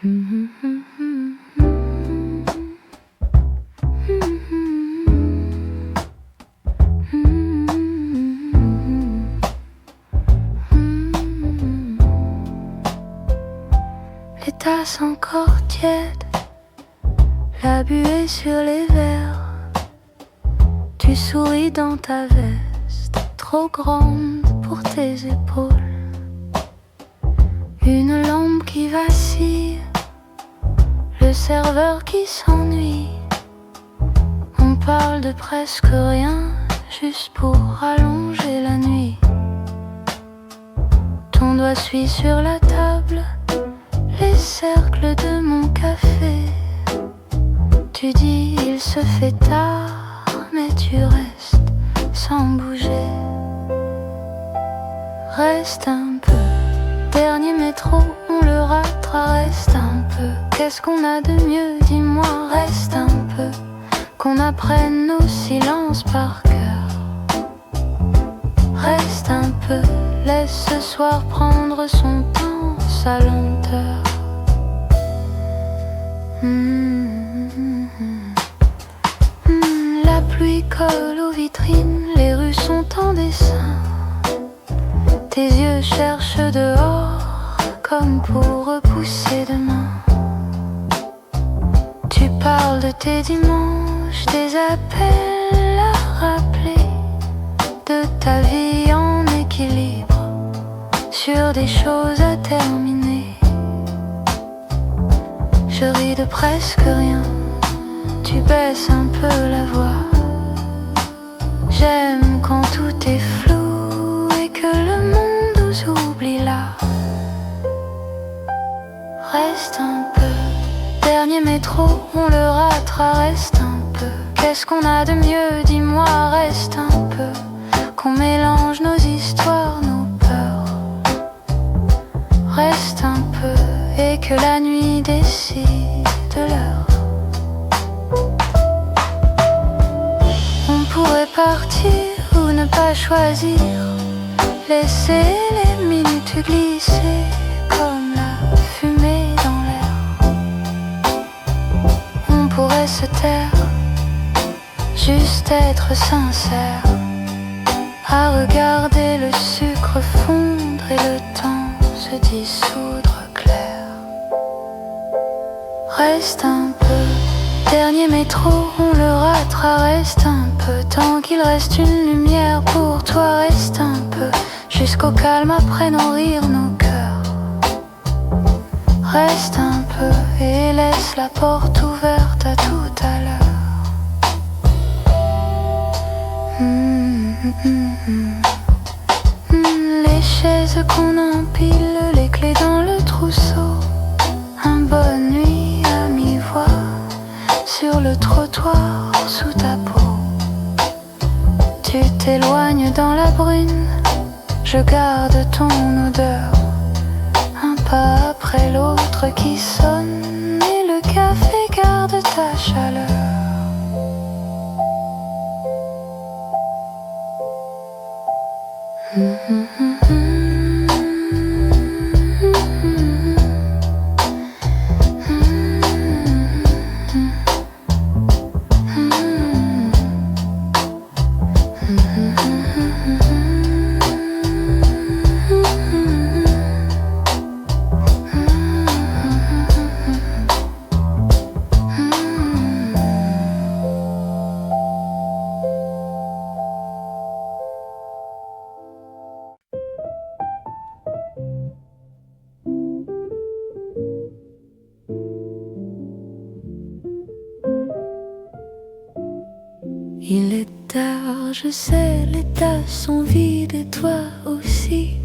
Les tasses encore tièdes, la buée sur les verres. Tu souris dans ta veste, trop grande pour tes épaules. Une lampe qui vacille, le serveur qui s'ennuie. On parle de presque rien, juste pour allonger la nuit. Ton doigt suit sur la table les cercles de mon café. Tu dis il se fait tard, mais tu restes sans bouger. Reste un peu, dernier métro, on le ratera. Reste un peu, qu'est-ce qu'on a de mieux, dis-moi. Reste un peu, qu'on apprenne nos silences par cœur. Reste un peu, laisse ce soir prendre son temps, sa lenteur. La pluie colle aux vitrines, les rues sont en dessin. Tes yeux cherchent dehors, comme pour repousser demain. Tu parles de tes dimanches, des appels à rappeler, de ta vie en équilibre, sur des choses à terminer. Je ris de presque rien, tu baisses un peu la voix. J'aime quand tout est flou et que le monde nous oublie là. Reste un peu, dernier métro, on le ratera. Reste un peu, qu'est-ce qu'on a de mieux, dis-moi. Reste un peu, qu'on mélange nos histoires, nos peurs. Reste un peu, et que la nuit décide l'heure. On pourrait partir ou ne pas choisir, laisser les minutes glisser comme la fumée dans l'air. On pourrait se taire, juste être sincère, à regarder le sucre fondre et le temps se dissoudre clair. Reste un peu, dernier métro, on le ratera. Reste un peu, tant qu'il reste une lumière pour toi. Reste un peu, jusqu'au calme après nos rires, nos cœurs. Reste un peu et laisse la porte ouverte à tout à l'heure. Les chaises qu'on empile, les clés dans le trousseau. Un bonne nuit à mi-voix, sur le trottoir, sous ta peau. Tu t'éloignes dans la brune, je garde ton odeur. Un pas après l'autre qui sonne, et le café garde ta chaleur. Il est tard, je sais, les tasses sont vides et toi aussi.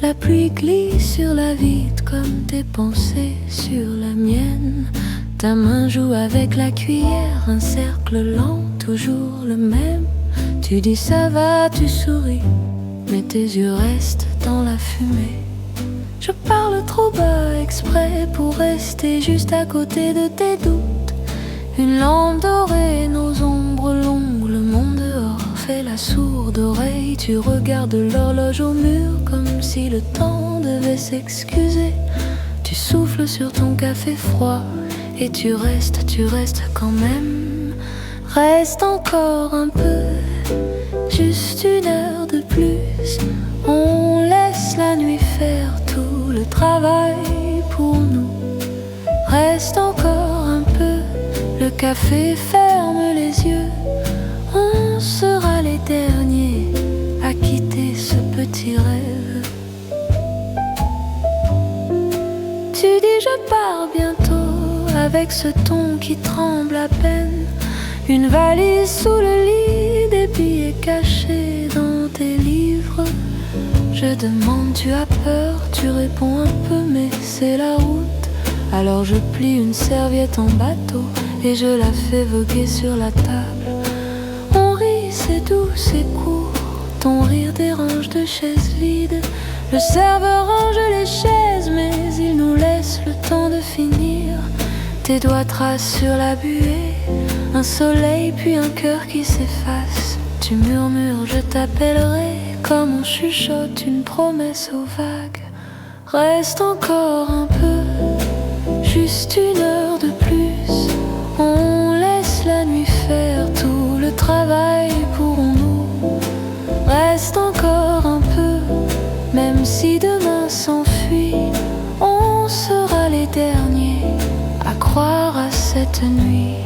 La pluie glisse sur la vitre comme tes pensées sur la mienne. Ta main joue avec la cuillère, un cercle lent, toujours le même. Tu dis ça va, tu souris, mais tes yeux restent dans la fumée. Je parle trop bas exprès pour rester juste à côté de tes doutes. Une lampe dorée, nos ombres longues, le monde dehors fait la sourde oreille. Tu regardes l'horloge au mur comme si le temps devait s'excuser. Tu souffles sur ton café froid. Et tu restes quand même. Reste encore un peu, juste une heure de plus. On laisse la nuit faire tout le travail pour nous. Reste encore un peu, le café ferme les yeux. On sera les derniers à quitter ce petit rêve. Tu dis je pars bientôt avec ce ton qui tremble à peine. Une valise sous le lit, des billets cachés dans tes livres. Je demande, tu as peur? Tu réponds un peu, mais c'est la route. Alors je plie une serviette en bateau et je la fais voguer sur la table. On rit, c'est doux, c'est court. Ton rire dérange de chaises vides. Le serveur range les chaises, mais il nous laisse le temps de finir. Tes doigts tracent sur la buée un soleil puis un cœur qui s'efface. Tu murmures, je t'appellerai, comme on chuchote une promesse aux vagues. Reste encore un peu, juste une heure de plus. On laisse la nuit faire tout le travail pour nous. Reste encore un peu, même si demain s'enfuit. On sera les derniers à croire à cette nuit.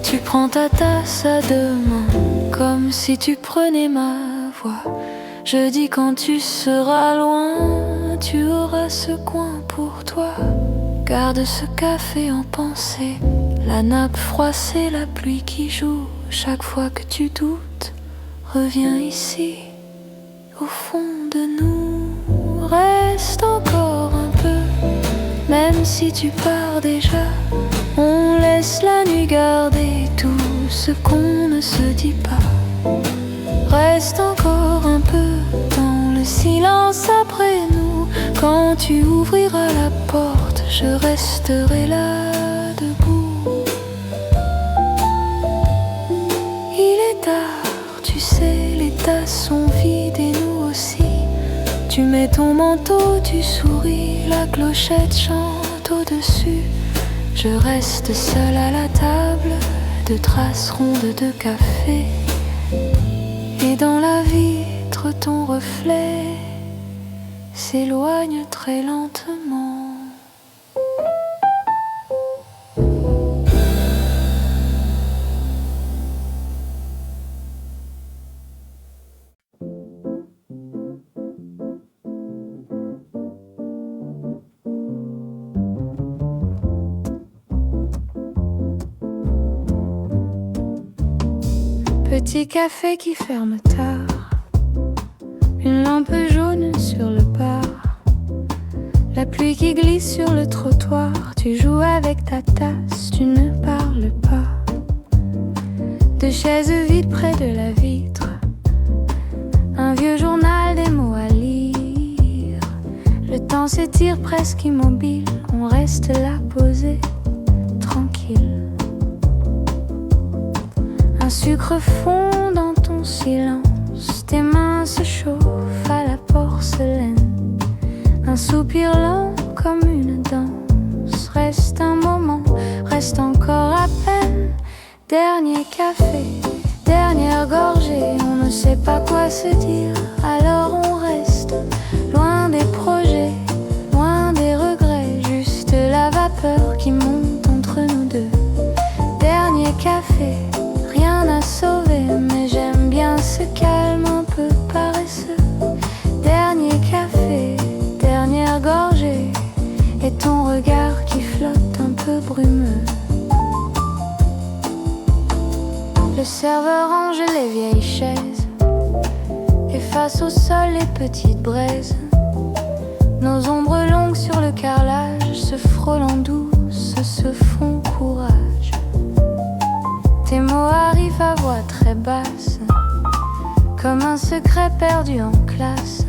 Tu prends ta tasse à deux mains, comme si tu prenais ma voix. Je dis quand tu seras loin, tu auras ce coin pour toi. Garde ce café en pensée, la nappe froissée, la pluie qui joue. Chaque fois que tu doutes, reviens ici, au fond de nous. Reste encore un peu, même si tu pars déjà. On laisse la nuit garder tout ce qu'on ne se dit pas. Reste encore un peu dans le silence après nous. Quand tu ouvriras la porte, je resterai là debout. Il est tard, tu sais, les tasses sont vides et nous aussi. Tu mets ton manteau, tu souris, la clochette chante au-dessus. Je reste seule à la table, de traces rondes de café. Et dans la vitre, ton reflet s'éloigne très lentement. Petit café qui ferme tard, une lampe jaune sur le bar, la pluie qui glisse sur le trottoir. Tu joues avec ta tasse, tu ne parles pas. Deux chaises vides près de la vitre, un vieux journal, des mots à lire. Le temps s'étire presque immobile, on reste là posé, tranquille. Un sucre fond dans ton silence, tes mains se chauffent à la porcelaine. Un soupir lent comme une danse, reste un moment, reste encore à peine. Dernier café, dernière gorgée, on ne sait pas quoi se dire. Alors on reste loin des projets, loin des regrets, juste la vapeur qui monte entre nous deux. Dernier café, rien à sauver, mais j'aime bien ce calme un peu paresseux. Dernier café, dernière gorgée, et ton regard qui flotte un peu brumeux. Le serveur range les vieilles chaises, efface au sol les petites braises. Nos ombres longues sur le carrelage, se frôlant douces, se font courage. Tes mots arrivent à voix très basse, comme un secret perdu en classe.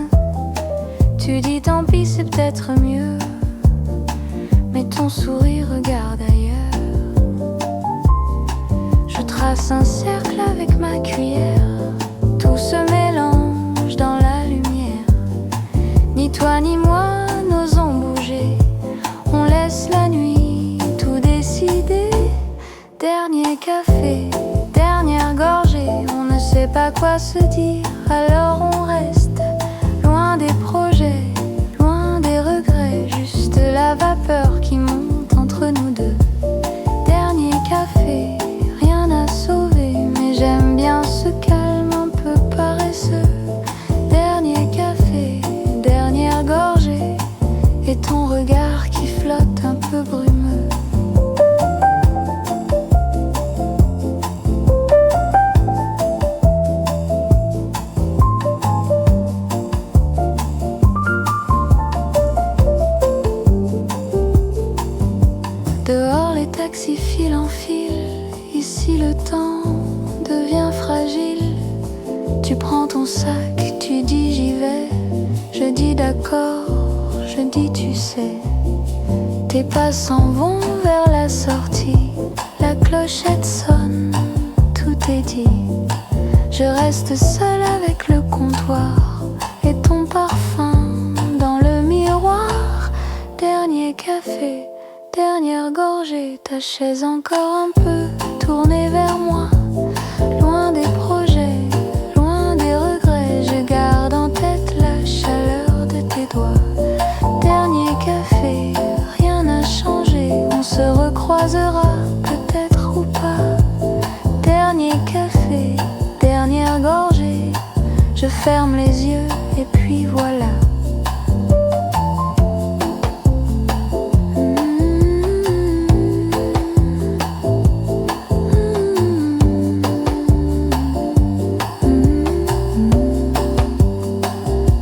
Tu dis tant pis, c'est peut-être mieux, mais ton sourire regarde ailleurs. Je trace un cercle avec ma cuillère, tout se mélange dans la lumière. Ni toi ni moi pas se dire, alors on reste loin des projets, loin des regrets, juste la vapeur qui monte entre nous deux. Dernier café, rien à sauver, mais j'aime bien ce calme un peu paresseux. Dernier café, dernière gorgée, et ton regard qui flotte un peu brumeux. Dehors les taxis filent en file, ici le temps devient fragile. Tu prends ton sac, tu dis j'y vais, je dis d'accord, je dis tu sais. Tes pas s'en vont vers la sortie, la clochette sonne, tout est dit. Je reste seule avec le comptoir et ton parfum dans le miroir. Dernier café, dernière gorgée, ta chaise encore un peu tournée vers moi. Loin des projets, loin des regrets, je garde en tête la chaleur de tes doigts. Dernier café, rien n'a changé, on se recroisera peut-être ou pas. Dernier café, dernière gorgée, je ferme les yeux et puis voilà.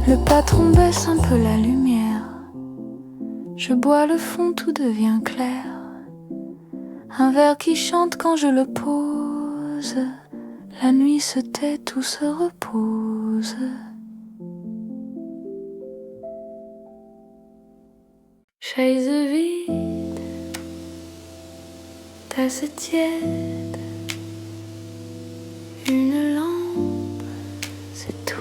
Le patron baisse un peu la lumière, je bois le fond, tout devient clair. Un verre qui chante quand je le pose, la nuit se tait, tout se repose. Chaise vide, tasse tiède, une lampe, c'est tout.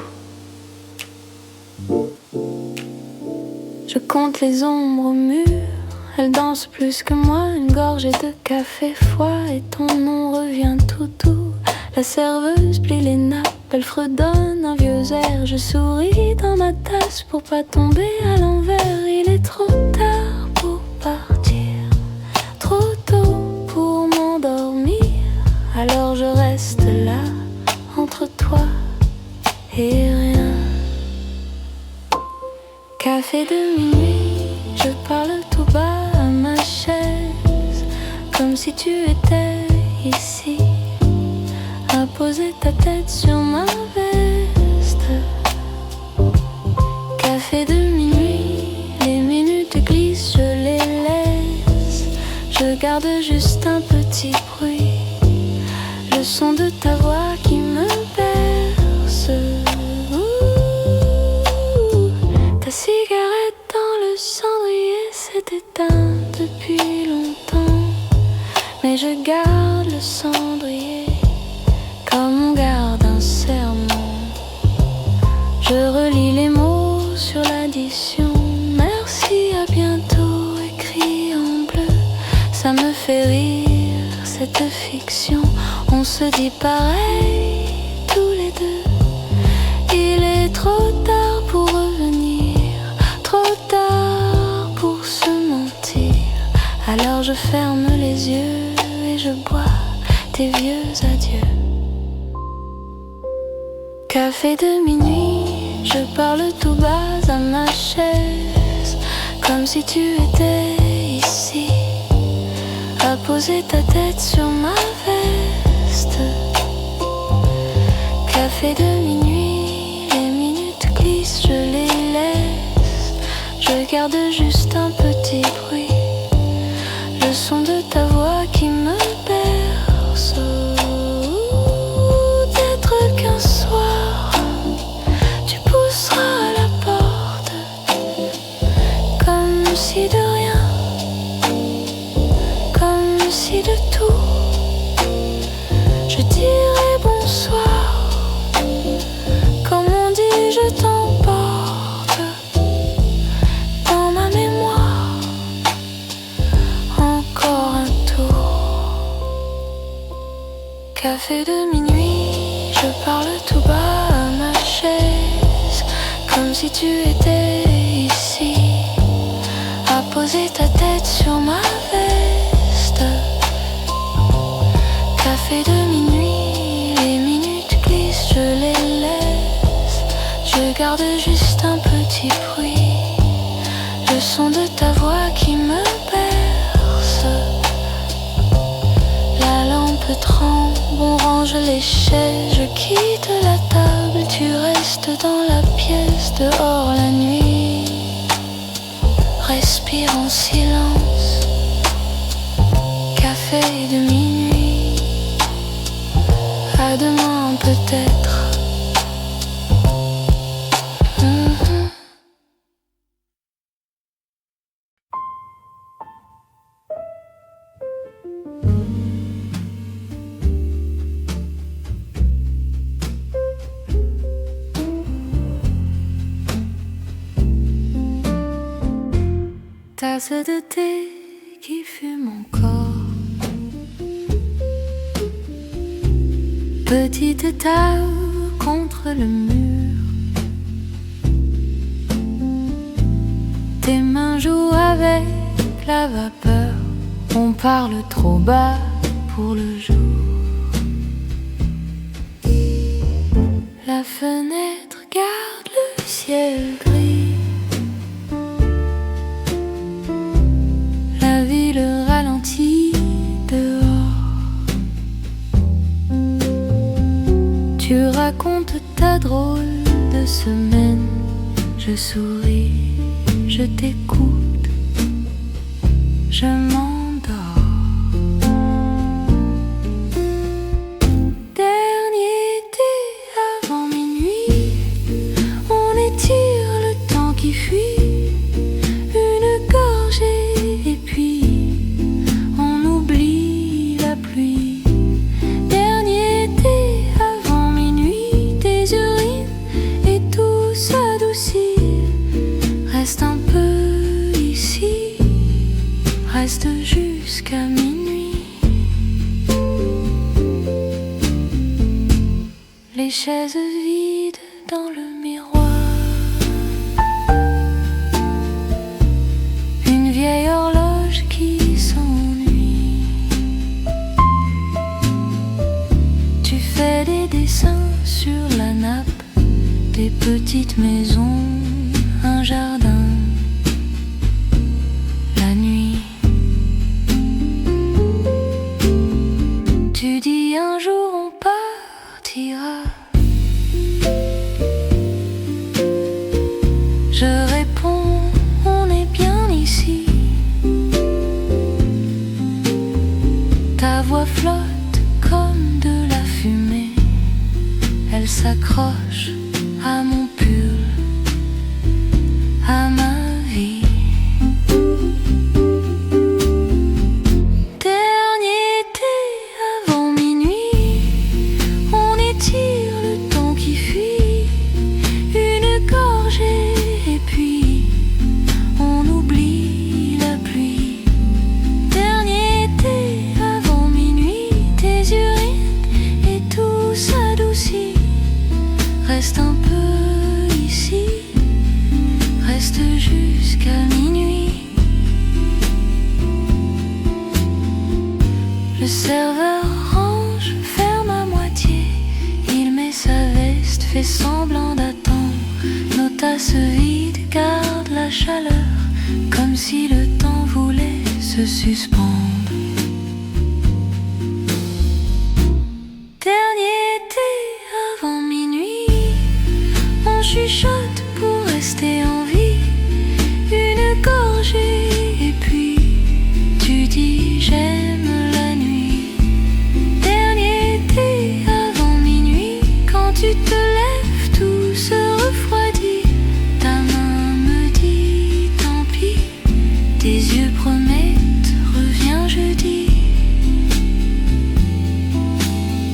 Je compte les ombres au mur, elles dansent plus que moi. Une gorgée de café froid et ton nom revient tout doux. La serveuse plie les nappes, elle fredonne un vieux air. Je souris dans ma tasse pour pas tomber à l'envers. Il est trop tard pour partir, trop tôt pour m'endormir. Alors je reste là, entre toi et rien. Café de minuit, je parle tout bas à ma chaise, comme si tu étais ici, à poser ta tête sur ma veste. Café de minuit, les minutes glissent, je les laisse. Je garde juste un petit bruit, le son de ta voix qui me berce. Ta cigarette dans le cendrier s'est éteinte depuis longtemps, mais je garde le cendrier comme on garde un serment. Je relis les mots sur l'addition. Merci, à bientôt, écrit en bleu. Ça me fait rire, cette fiction. On se dit pareil, tous les deux. Il est trop tard pour revenir, trop tard pour se mentir. Alors je ferme les yeux et je bois tes vieux adieux. Café de minuit, je parle tout bas à ma chaise, comme si tu étais ici, à poser ta tête sur ma veste. Café de minuit, les minutes glissent, je les laisse. Je garde juste un petit bruit, le son de ta voix qui me berce. Peut-être qu'un soir tu pousseras à la porte, comme si de rien, comme si de tout. Je dirai bonsoir, comme on dit je t'emporte dans ma mémoire. Encore un tour. Café de minuit, je parle tout bas si tu étais ici, à poser ta tête sur ma veste. Café de minuit, les minutes glissent, je les laisse. Je garde juste un petit bruit, le son de ta voix qui me berce. La lampe tremble, on range les chaises, je quitte la table, tu restes dans la pièce, dehors la nuit respire en silence. Café de minuit, à demain peut-être. Tasse de thé qui fume encore, petite table contre le mur, tes mains jouent avec la vapeur, on parle trop bas pour le jour. La fenêtre garde le ciel gris, la ville ralentit dehors. Tu racontes ta drôle de semaine, je souris, je t'écoute, je m'endors. Dernier thé avant minuit, on étire le temps qui fuit, une gorgée et puis on oublie la pluie. Dernier thé avant minuit, tes urines et tout s'adoucit. Reste un peu ici, reste jusqu'à minuit. Les chaises vides dans le miroir, une vieille horloge qui s'ennuie. Tu fais des dessins sur la nappe, des petites maisons, un jardin. La nuit, tu dis un jour on partira. Je réponds, on est bien ici. Ta voix flotte comme de la fumée, elle s'accroche à mon pull, à ma vie. Dernier thé avant minuit, on étire le temps qui fuit, une gorgée et puis on oublie la pluie. Dernier thé avant minuit, tes urines et tout s'adoucit. Reste un peu ici, reste jusqu'à minuit. Le serveur range, ferme à moitié, il met sa veste, fait semblant d'attendre. Nos tasses vides gardent la chaleur, comme si le temps voulait se suspendre. Dernier thé avant minuit, on chuchote pour rester en vie, une gorgée et puis tu dis j'aime la nuit. Dernier thé avant minuit, quand tu te lèves tout se refroidit, ta main me dit tant pis, tes yeux promettent reviens jeudi.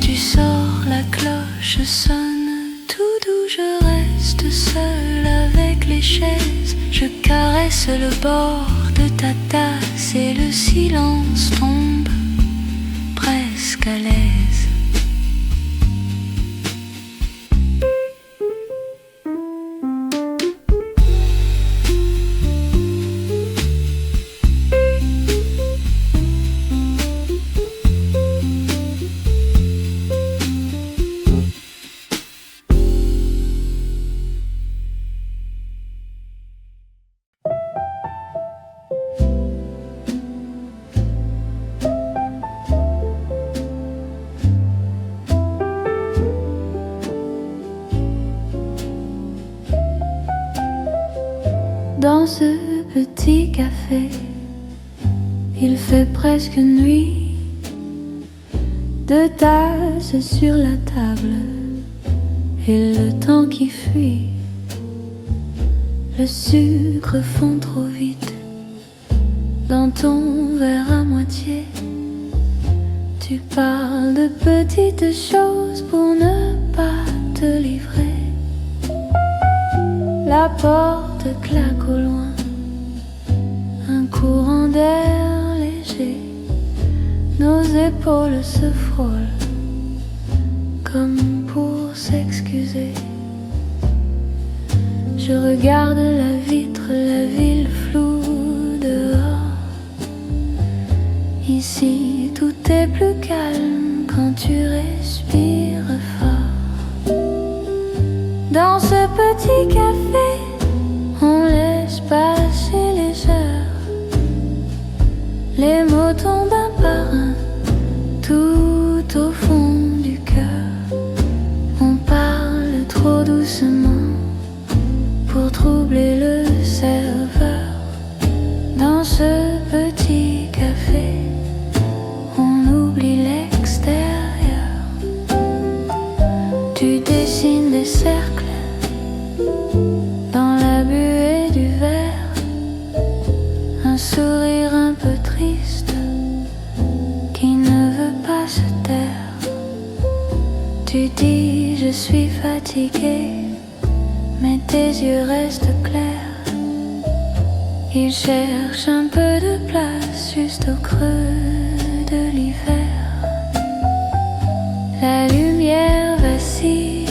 Tu sors, la cloche sonne tout doux, je reste seule avec les chaises, je caresse le bord de ta tasse et le silence tombe presque à l'aise. ce petit café, il fait presque nuit. Deux tasses sur la table et le temps qui fuit. Le sucre fond trop vite dans ton verre à moitié. Tu parles de petites choses pour ne pas te livrer. La porte claque au loin, un courant d'air léger. Nos épaules se frôlent comme pour s'excuser. Je regarde la vitre, la ville floue dehors. Ici tout est plus calme quand tu respires fort. Dans ce petit café, on laisse passer les heures. Les mots tombent un par un, tout au fond du cœur. On parle trop doucement pour troubler le serveur. Dans ce petit café, on oublie l'extérieur. Tu dessines des cercles dans la buée du verre, un sourire un peu triste qui ne veut pas se taire. Tu dis je suis fatigué, mais tes yeux restent clairs. Ils cherchent un peu de place juste au creux de l'hiver. La lumière vacille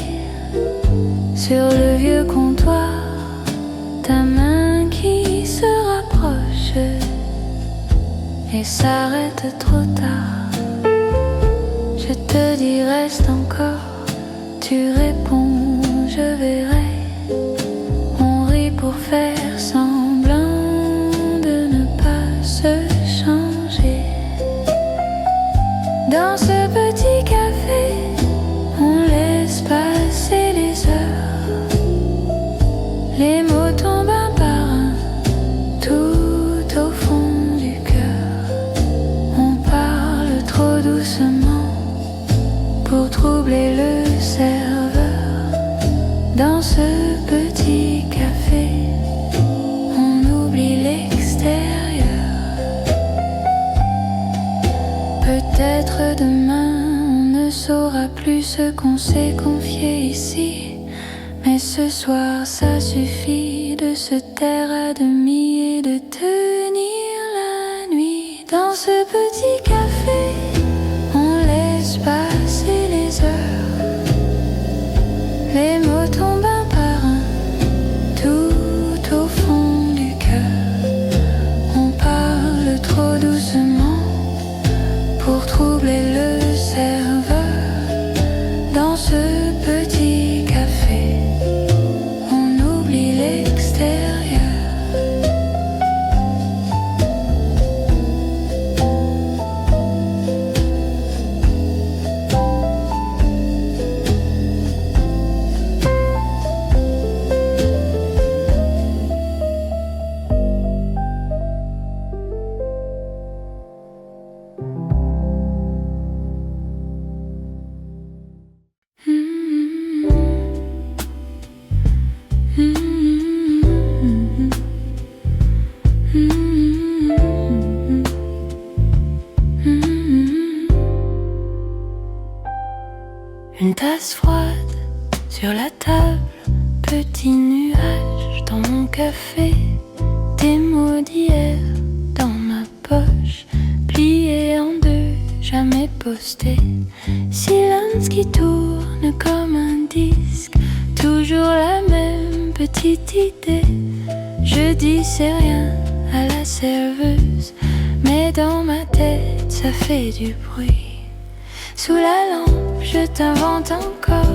sur le vieux comptoir. Ta main qui se rapproche et s'arrête trop tard. Je te dis reste encore. Tu réponds je verrai. On rit pour faire semblant de ne pas se changer. Dans ce petit café, on laisse passer les heures. Les mots tombent un par un, tout au fond du cœur. On parle trop doucement pour troubler le serveur. Dans ce petit café, on oublie l'extérieur. Peut-être demain on ne saura plus ce qu'on s'est confié ici, mais ce soir ça suffit de se taire à demi et de tenir la nuit. Dans ce petit café, on laisse passer les heures. Les mots tombent un par un, tout au fond du cœur. On parle trop doucement pour troubler le serveur. Dans ce petit café, on oublie l'extérieur. Une tasse froide sur la table, petit nuage dans mon café, des mots d'hier dans ma poche, pliés en deux, jamais postés. Silence qui tourne comme un disque, toujours la même petite idée. Je dis c'est rien à la serveuse, mais dans ma tête ça fait du bruit. Sous la lampe, je t'invente encore.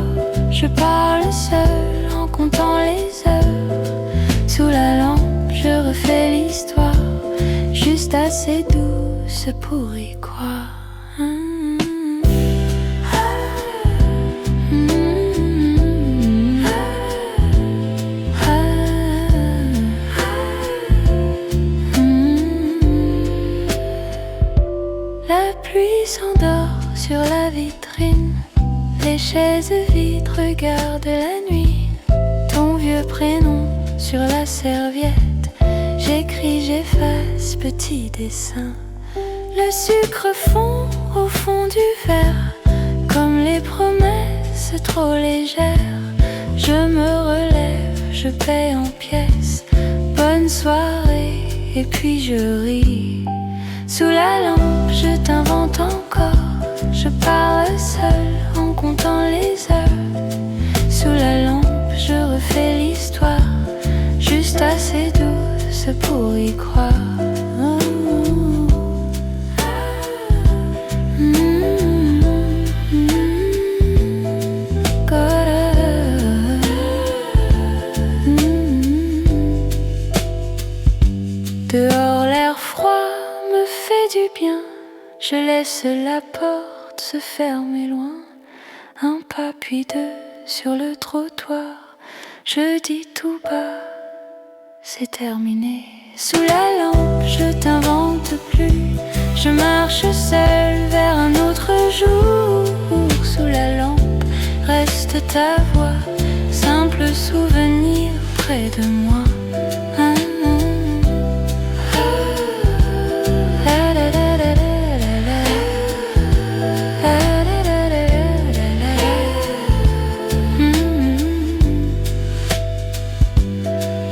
Je parle seul en comptant les heures. Sous la lampe, je refais l'histoire, juste assez douce pour y croire. La pluie s'endort sur la vitrine, les chaises vides regardent la nuit. Ton vieux prénom sur la serviette, j'écris, j'efface, petit dessin. Le sucre fond au fond du verre, comme les promesses trop légères. Je me relève, je paie en pièces. Bonne soirée, et puis je ris. Sous la lampe, je t'invente encore. Je parle seule en comptant les heures. Sous la lampe, je refais l'histoire, juste assez douce pour y croire. Dehors l'air froid me fait du bien, je laisse la porte se fermer loin. Un pas puis deux sur le trottoir, je dis tout bas, c'est terminé. Sous la lampe je t'invente plus, je marche seule vers un autre jour. Sous la lampe reste ta voix, simple souvenir près de moi.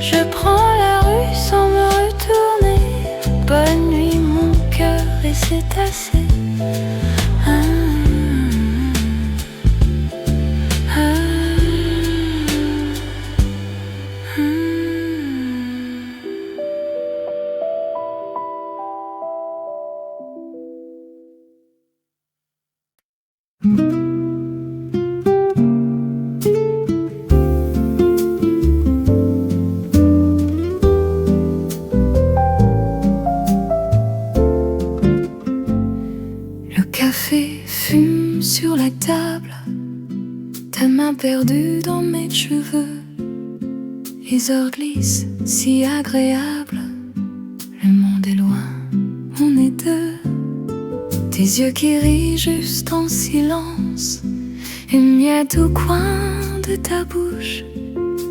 Je prends la rue sans me retourner. Bonne nuit mon cœur et c'est assez. Le café fume sur la table, ta main perdue dans mes cheveux. Les heures glissent si agréables, le monde est loin, on est deux. Tes yeux qui rient juste en silence, une miette au coin de ta bouche.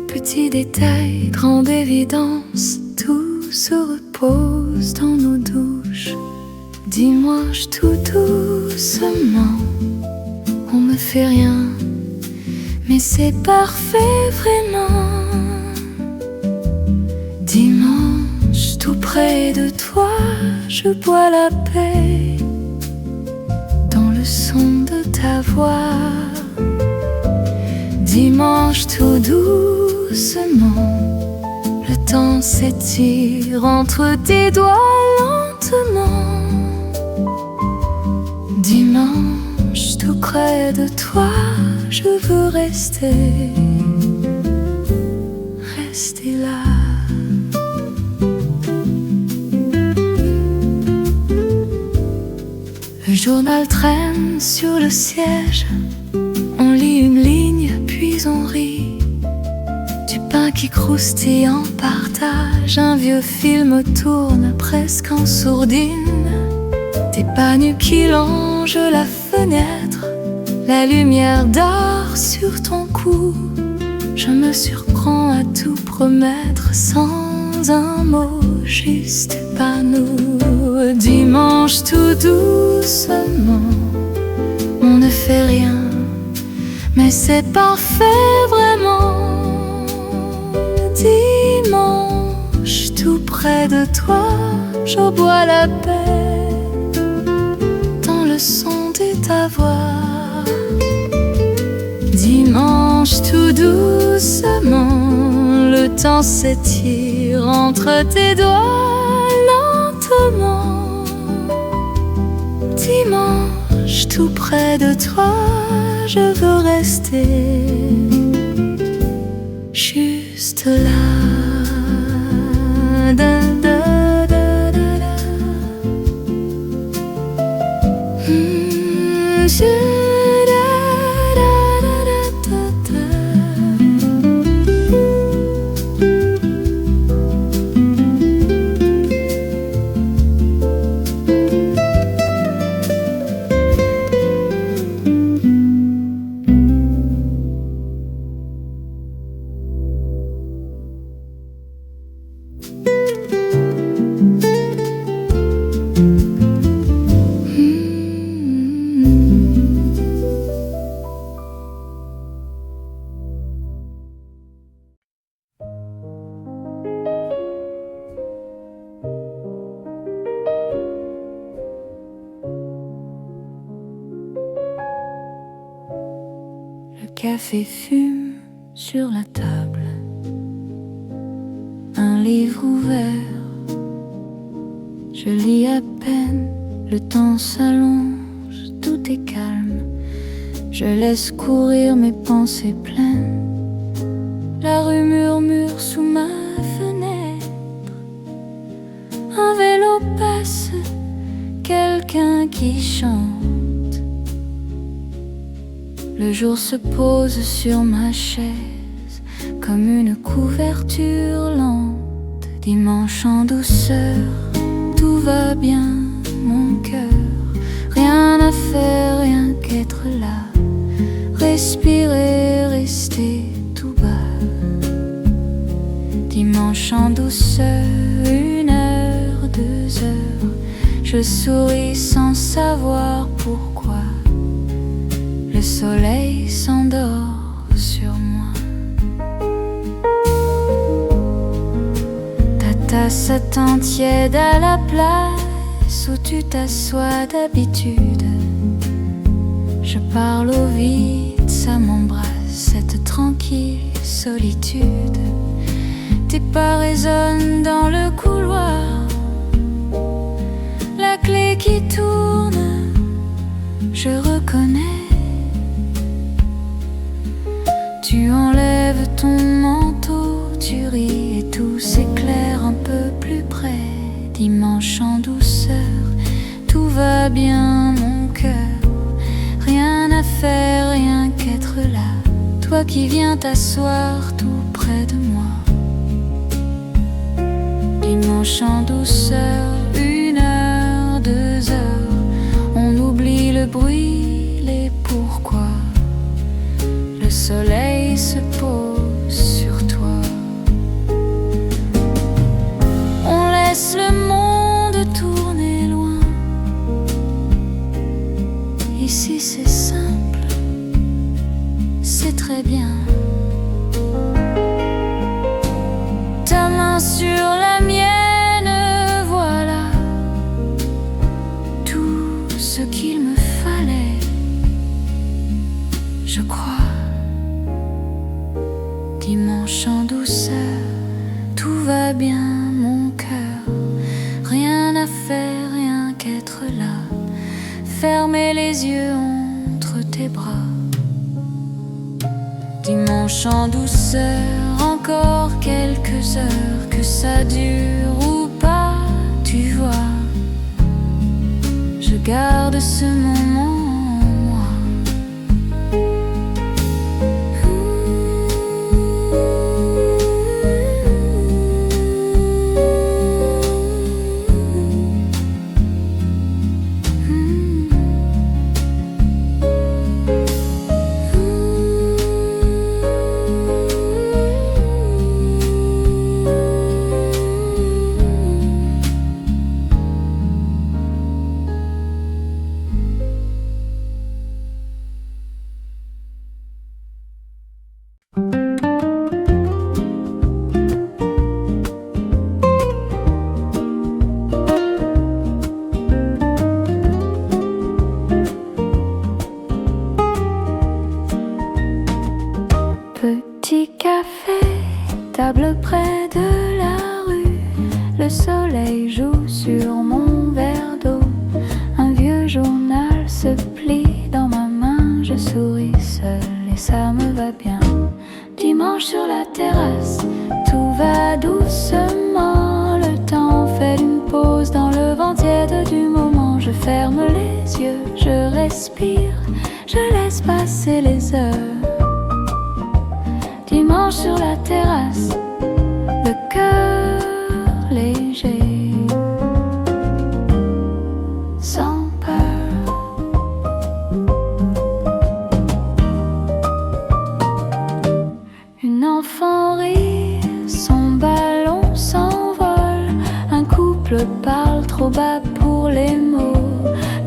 Petit détail, grande évidence, tout se repose dans nos douches. Dimanche tout doucement, on me fait rien, mais c'est parfait vraiment. Dimanche tout près de toi, je bois la paix dans le son de ta voix. Dimanche tout doucement, le temps s'étire entre tes doigts lentement. Dimanche tout près de toi, je veux rester là. Le journal traîne sur le siège, on lit une ligne puis on rit. Du pain qui croustille en partage, un vieux film tourne presque en sourdine. Tes pas nus qui longent la fenêtre, la lumière dort sur ton cou. Je me surprends à tout promettre sans un mot, juste pas nous. Dimanche tout doucement, on ne fait rien, mais c'est parfait vraiment. Dimanche tout près de toi, je bois la paix dans le son de ta voix. Dimanche tout doucement, le temps s'étire entre tes doigts lentement. Dimanche tout près de toi, je veux rester juste là. Da, da, da, da, da. café fume sur la table, un livre ouvert. Je lis à peine, le temps s'allonge, tout est calme. Je laisse courir mes pensées pleines. La rue murmure sous ma fenêtre. Un vélo passe, quelqu'un qui chante. Le jour se pose sur ma chaise comme une couverture lente. Dimanche en douceur, tout va bien, mon cœur. Rien à faire, rien qu'être là. Respirer, rester tout bas. Dimanche en douceur, 1 heure, 2 heures. Je souris sans savoir pourquoi. Le soleil s'endort sur moi. Ta tasse attend tiède à la place où tu t'assois d'habitude. Je parle au vide, ça m'embrasse, cette tranquille solitude. Tes pas résonnent dans le couloir, la clé qui tourne, je reconnais. Tu enlèves ton manteau, tu ris et tout s'éclaire un peu plus près. Dimanche en douceur, tout va bien, mon cœur. Rien à faire, rien qu'être là. Toi qui viens t'asseoir tout près de moi. Dimanche en douceur, 1 heure, 2 heures. On oublie le bruit, les pourquoi. Le soleil se pose sur toi. On laisse le monde tourner loin. Ici c'est simple, c'est très bien. Ta main sur la mienne, voilà tout ce qu'il me fallait, je crois. Dimanche en douceur, tout va bien, mon cœur. Rien à faire, rien qu'être là. Fermer les yeux entre tes bras. Dimanche en douceur, encore quelques heures, que ça dure ou pas, tu vois. Je garde ce moment en moi. Petit café, table près de la rue. Le soleil joue sur mon verre d'eau. Un vieux journal se plie dans ma main. Je souris seule et ça me va bien. Dimanche sur la terrasse, tout va doucement. Le temps fait une pause dans le vent tiède du moment. Je ferme les yeux, je respire, je laisse passer les heures. Dimanche sur la terrasse, le cœur léger, sans peur. Une enfant rit, son ballon s'envole. Un couple parle trop bas pour les mots.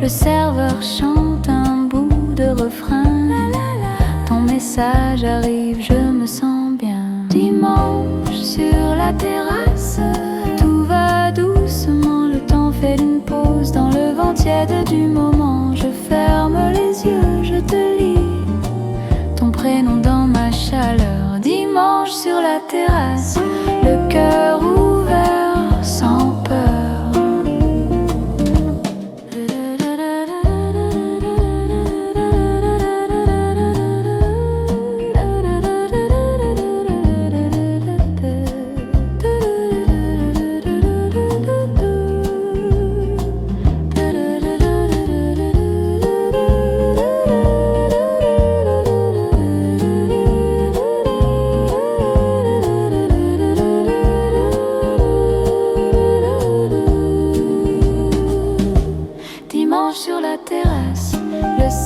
Le serveur chante un bout de refrain. Ton message arrive, je me sens bien. Dimanche sur la terrasse, tout va doucement. Le temps fait une pause dans le vent tiède du moment. Je ferme les yeux, je te lis ton prénom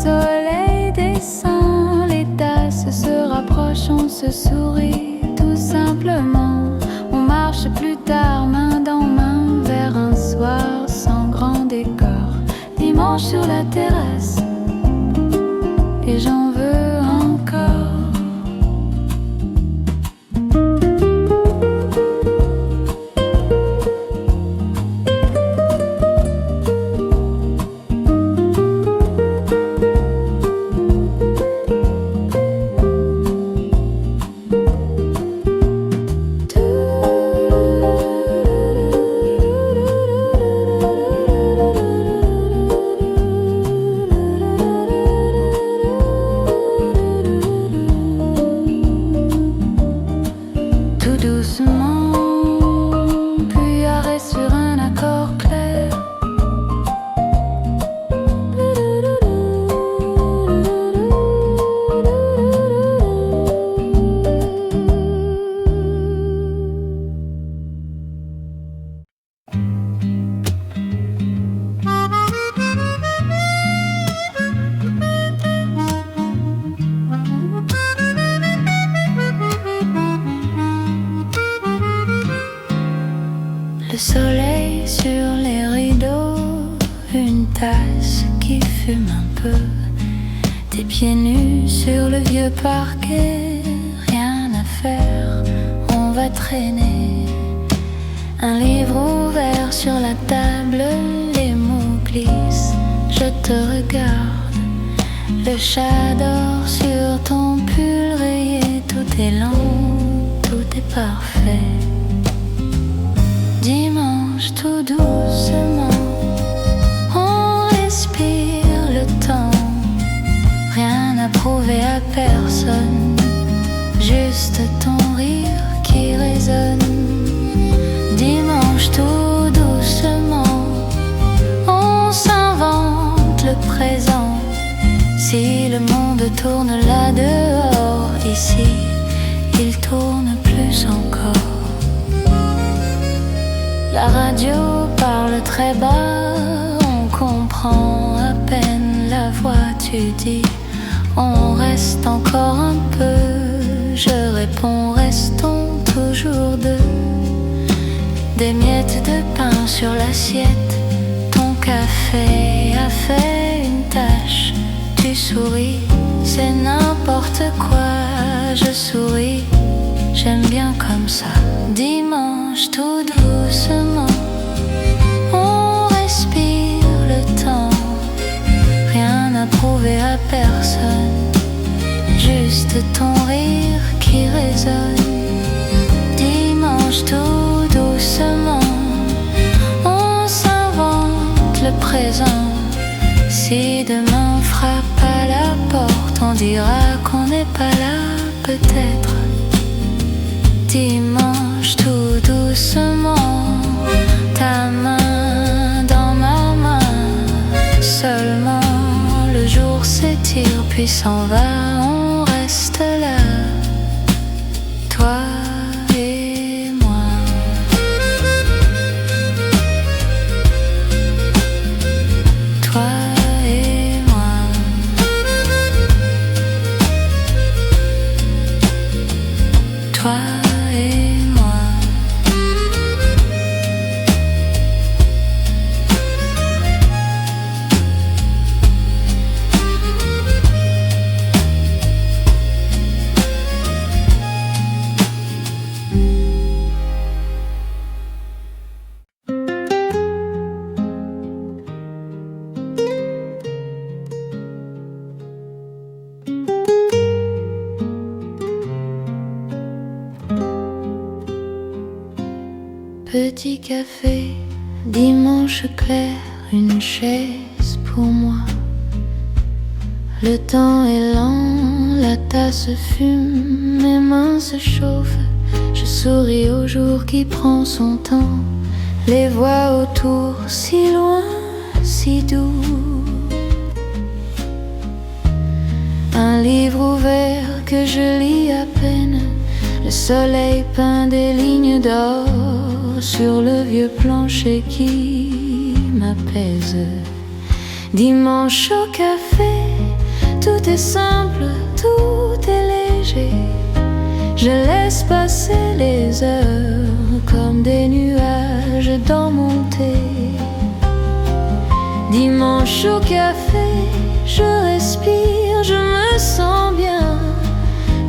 soleil descend, les tasses se rapprochent, on se sourit tout simplement. On marche plus tard, main dans main, vers un soir sans grand décor. Dimanche sur la terrasse, et j'en veux encore. Le soleil sur les rideaux, une tasse qui fume un peu, tes pieds nus sur le vieux parquet, rien à faire, on va traîner. Un livre ouvert sur la table, les mots glissent, je te regarde. Le chat dort sur ton pull rayé, tout est lent, tout est parfait. Dimanche tout doucement, on respire le temps. Rien à prouver à personne, juste ton rire qui résonne. Dimanche tout doucement, on s'invente le présent. Si le monde tourne là dehors, ici il tourne plus encore. La radio parle très bas, on comprend à peine la voix. Tu dis, on reste encore un peu. Je réponds, restons toujours deux. Des miettes de pain sur l'assiette, ton café a fait une tache. Tu souris, c'est n'importe quoi. Je souris, j'aime bien comme ça. Dimanche tout doucement, on respire le temps. Rien à prouver à personne, juste ton rire qui résonne. Dimanche tout doucement, on s'invente le présent. Si demain frappe à la porte, on dira qu'on n'est pas là, peut-être. Dimanche tout doucement, ta main dans ma main. Seulement le jour s'étire puis s'en va, on reste là, toi et moi. Toi et moi. Toi et moi. Petit café, dimanche clair, une chaise pour moi. Le temps est lent, la tasse fume, mes mains se chauffent. Je souris au jour qui prend son temps. Les voix autour, si loin, si doux. Un livre ouvert que je lis à peine. Le soleil peint des lignes d'or sur le vieux plancher qui m'apaise. Dimanche au café, Tout est simple, tout est léger. Je laisse passer les heures comme des nuages dans mon thé. Dimanche au café, je respire, je me sens bien.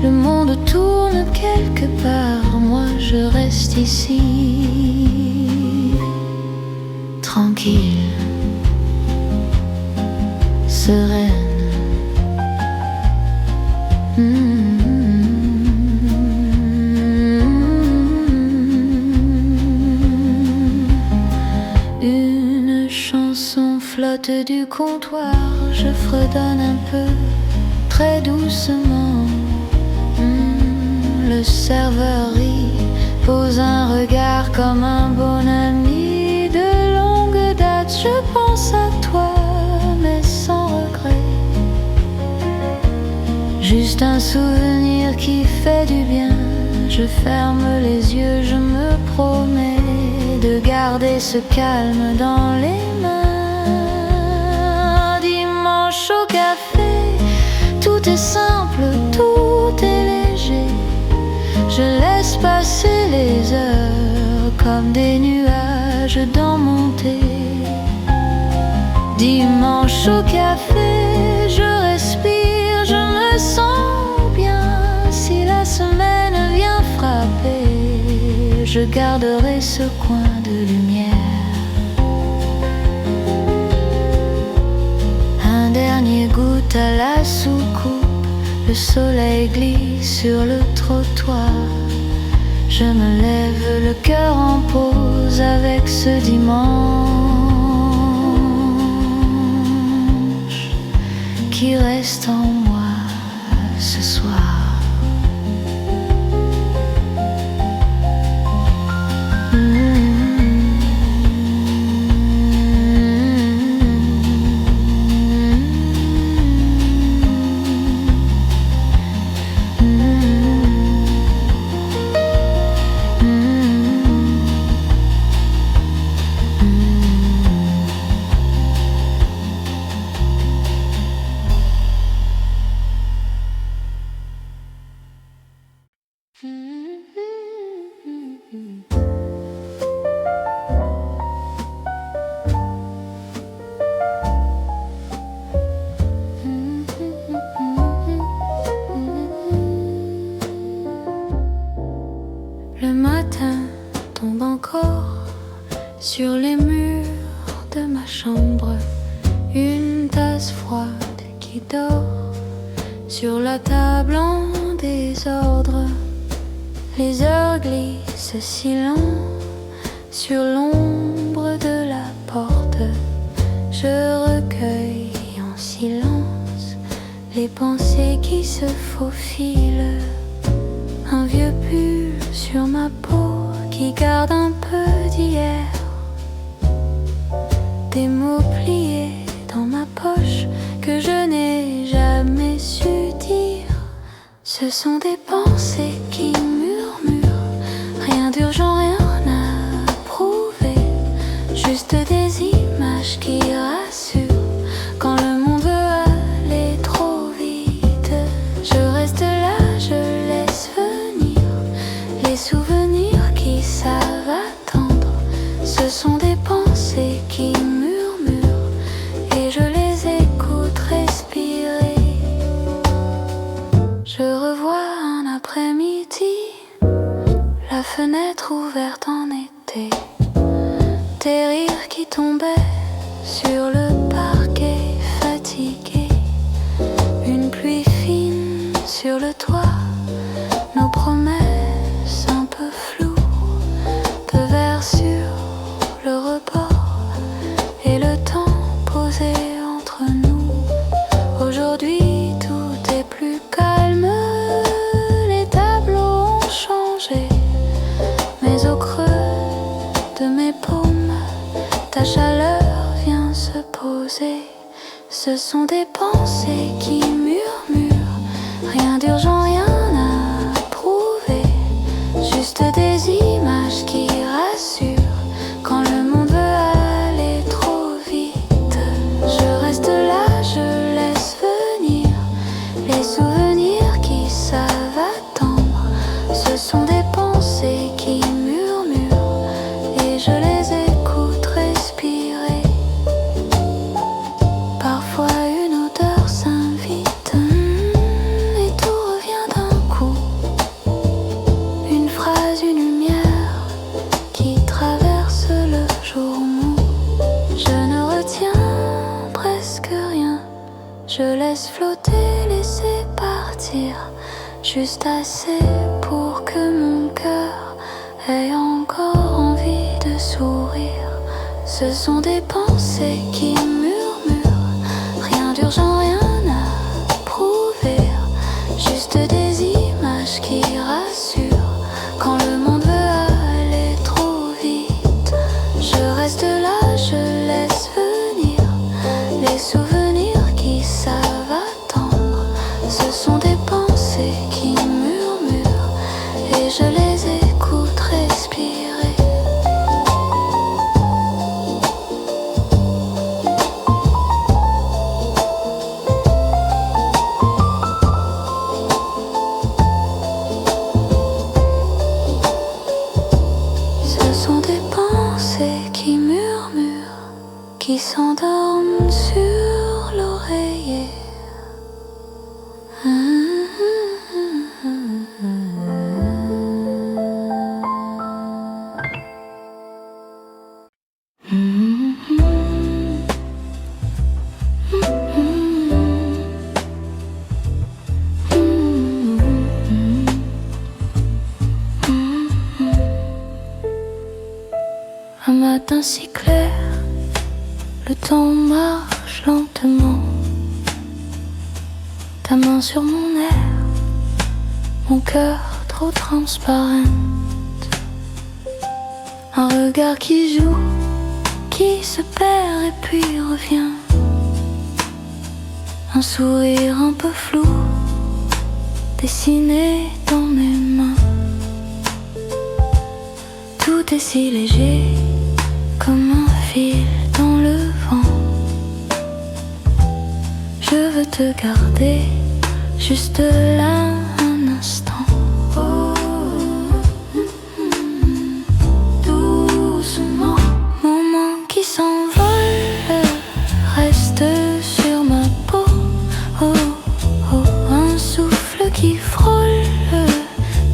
Le monde tourne quelque part, moi je reste ici, tranquille, sereine. Une chanson flotte du comptoir, je fredonne un peu, très doucement. Le serveur rit, pose un regard comme un bon ami de longue date. Je pense à toi, mais sans regret. Juste un souvenir qui fait du bien. Je ferme les yeux, je me promets de garder ce calme dans les mains. Dimanche au café, tout est simple, tout est léger. Je laisse passer les heures comme des nuages dans mon thé. Dimanche au café, je respire, je me sens bien. Si la semaine vient frapper, je garderai ce coin de lumière. Un dernier goutte à la soucoupe. Le soleil glisse sur le trottoir. Je me lève le cœur en pause avec ce dimanche qui reste en moi ce soir. Le matin tombe encore sur les murs de ma chambre. Une tasse froide qui dort sur la table en désordre. Les heures glissent si lent sur l'ombre de la porte. Je recueille en silence les pensées qui se faufilent. Un vieux pull sur ma peau qui garde un peu d'hier. Des mots pliés dans ma poche que je n'ai jamais su dire. Ce sont des pensées qui murmurent, rien d'urgent, rien à prouver. Juste des images qui rassurent quand le monde veut aller trop vite. Je reste là, je laisse venir les souvenirs qui savent attendre. Ce sont des pensées qui murmurent et je les écoute respirer. Je revois un après-midi, la fenêtre ouverte en été. Des rires qui tombaient sur le parquet fatigué. Une pluie fine sur le toit, nos promesses un peu floues. De verre sur le rebord et le temps posé entre nous. Aujourd'hui tout est plus calme, les tableaux ont changé. Mais au creux de mes paumes, ta chaleur vient se poser. Ce sont des pensées qui murmurent, rien d'urgent, rien à prouver. Juste des images qui rassurent quand le monde veut aller trop vite. Je reste là, je laisse venir Je laisse flotter, laisser partir, juste assez pour que mon cœur ait encore envie de sourire. Ce sont des pensées qui murmurent, rien d'urgent, rien à prouver, juste des images qui rassurent. Quand le monde veut aller trop vite, je reste là, je laisse venir les souvenirs qui savent attendre. Ce sont des pensées qui murmurent et je les écoute respirer. Qui s'endorment sur l'oreiller. Un matin si clair, le temps marche lentement, ta main sur mon air, mon cœur trop transparent. Un regard qui joue, qui se perd et puis revient. Un sourire un peu flou, dessiné dans mes mains. Tout est si léger, comme un fil dans le vent. Je veux te garder juste là un instant. Doucement, moment qui s'envole, reste sur ma peau. Oh, oh, un souffle qui frôle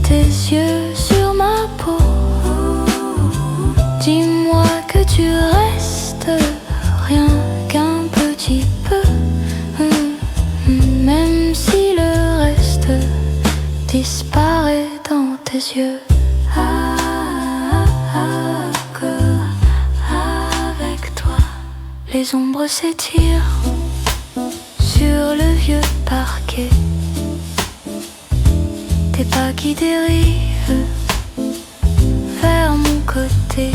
tes yeux sur ma peau. Dis-moi que tu restes, rien qu'un petit peu, même si le reste disparaît dans tes yeux. Que avec toi, les ombres s'étirent sur le vieux parquet. Tes pas qui dérivent vers mon côté.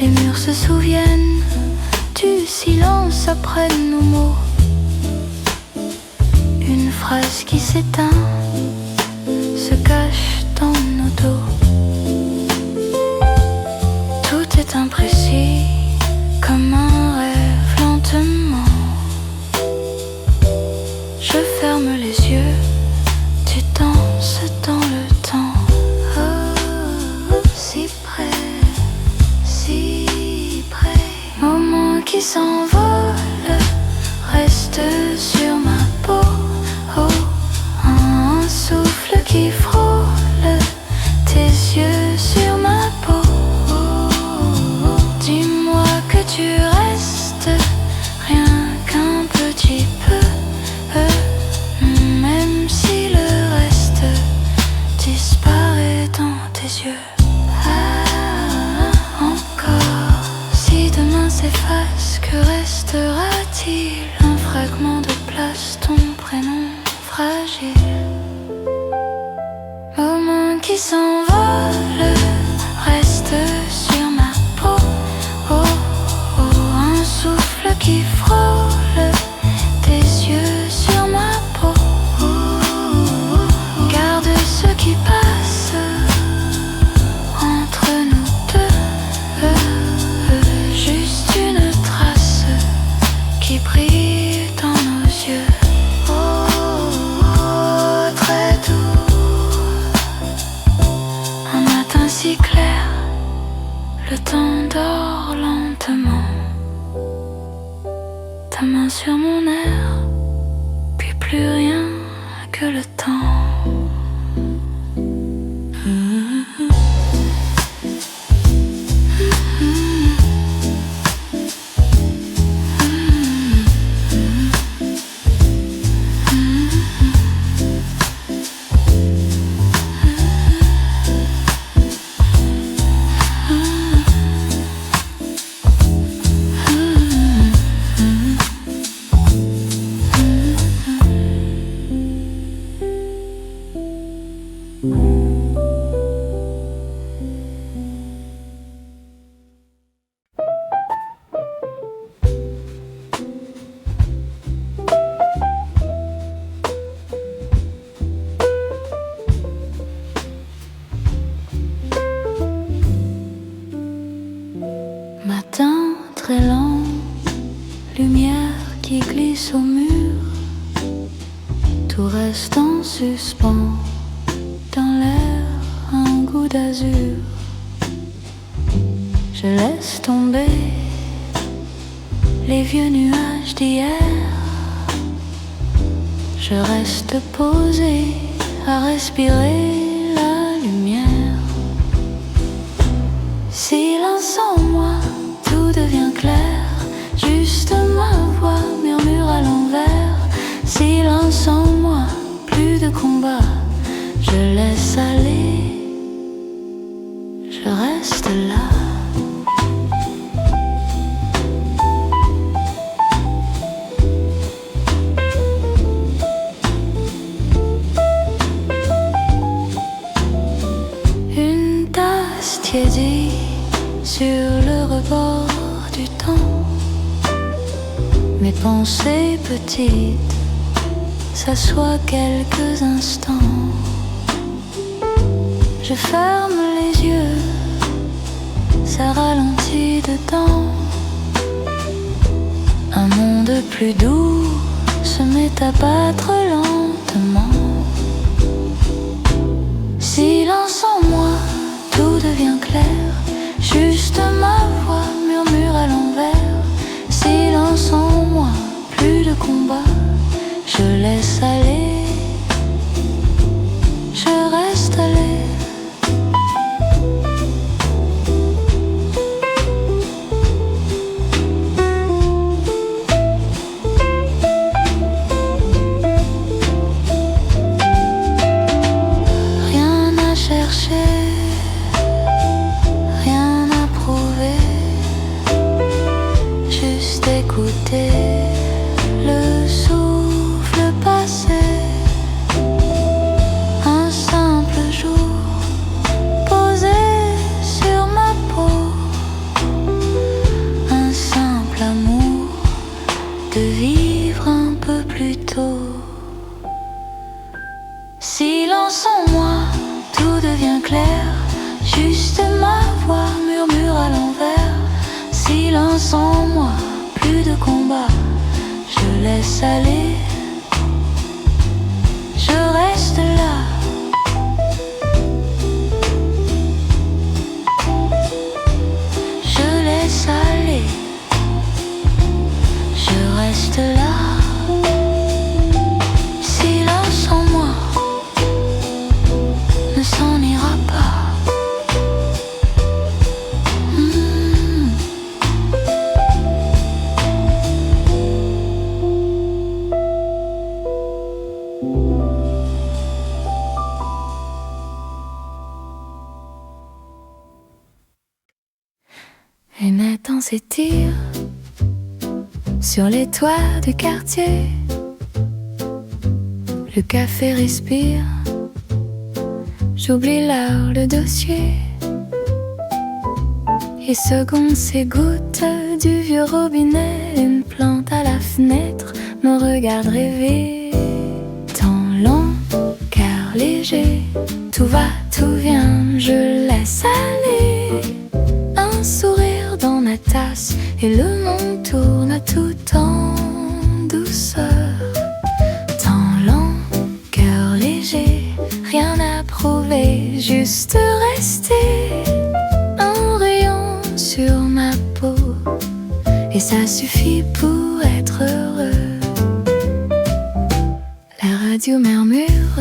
Les murs se souviennent du silence après nos mots. Une phrase qui s'éteint se cache dans nos dos. Tout est imprécis comme un rêve lentement. Je ferme les yeux, tu danses dans le temps. Oh, si près, si près. Moment qui s'envole, reste sur ma peau. Oh, un souffle qui frôle tes yeux sur ma peau. Oh, dis-moi que tu restes, rien qu'un petit peu, même si le reste disparaît dans tes yeux. Encore, si demain s'efface, que restera-t-il? Un fragment de place, ton prénom fragile. Moment qui s'envole, reste sur ma peau. Oh, oh, un souffle qui frôle tes yeux sur ma peau. Oh, oh, garde ce qui passe entre nous deux, juste une trace qui brille dans nos yeux. Oh, oh, très doux, un matin si clair, le temps dort lentement. Ta main sur mon air, puis plus rien que le temps. très lent, lumière qui glisse au mur, tout reste en suspens, dans l'air un goût d'azur. Je laisse tomber les vieux nuages d'hier, je reste posé à respirer la lumière. Silence en moi, tout devient clair, juste ma voix murmure à l'envers. Silence en moi, plus de combat, je laisse aller, je reste là. Une tasse tiédie sur le rebord du temps, mes pensées petites s'assoient quelques instants. Je ferme les yeux, ça ralentit dedans. Un monde plus doux se met à battre lentement. Silence en moi, tout devient clair, juste ma voix murmure à l'envers. Silence en moi, plus de combat, je laisse aller, je reste aller. Rien à chercher, rien à prouver, juste écouter le souffle passer. Un simple jour posé sur ma peau, un simple amour de vivre un peu plus tôt. Silence en moi, tout devient clair, juste ma voix murmure à l'envers. Silence en moi, plus de combat, je laisse aller, je reste là. Je laisse aller, je reste là. Silence en moi, ne s'en ira pas. Une étang s'étire sur les toits du quartier. Le café respire, j'oublie l'heure, le dossier. Et seconde ces gouttes du vieux robinet, une plante à la fenêtre me regarde rêver. Temps long, cœur léger, tout va, tout vient, je laisse aller. Un sourire dans ma tasse et le monde tourne tout en douceur. Temps long, cœur léger, rien à prouver, juste rester. Un rayon sur ma peau et ça suffit pour être heureux. La radio murmure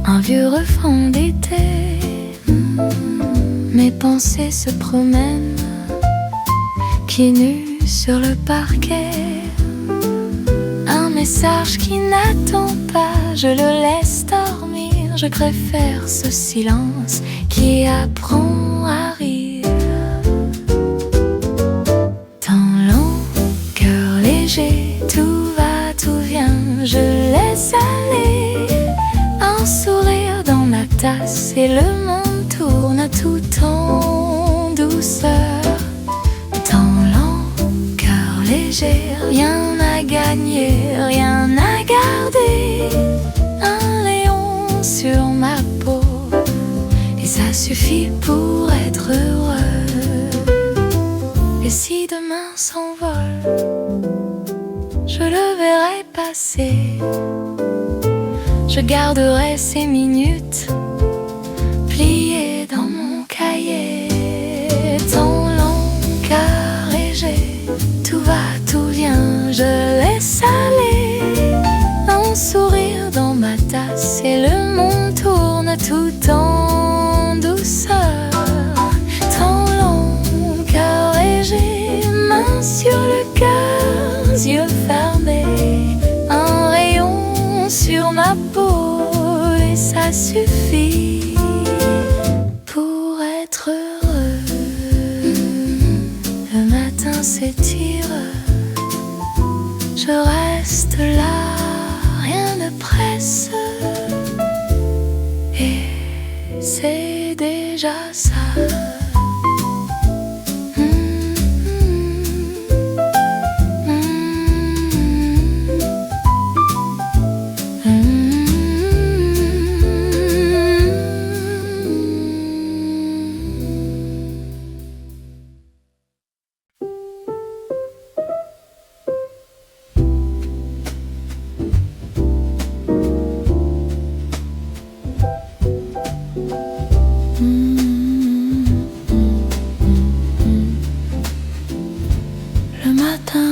un vieux refrain d'été. Mes pensées se promènent, pieds nus sur le parquet. Un message qui n'attend pas, je le laisse dormir. Je préfère ce silence qui apprend à rire. Temps long, cœur léger, tout va, tout vient, je laisse aller. Un sourire dans ma tasse et le monde tourne tout en douceur. Temps lent, cœur léger, rien à gagner, rien à garder. Un rayon sur ma peau et ça suffit pour être heureux. Et si demain s'envole, je le verrai passer. Je garderai ces minutes pliées dans mon cahier. Temps long car léger, tout va, tout vient, je laisse aller. Un sourire dans ma tasse et le monde tourne tout en douceur. Temps long car léger, main sur le cœur, yeux fermés, un rayon sur ma peau et ça suffit pour être heureux. Le matin s'étire, je reste là, rien ne presse et c'est déjà ça.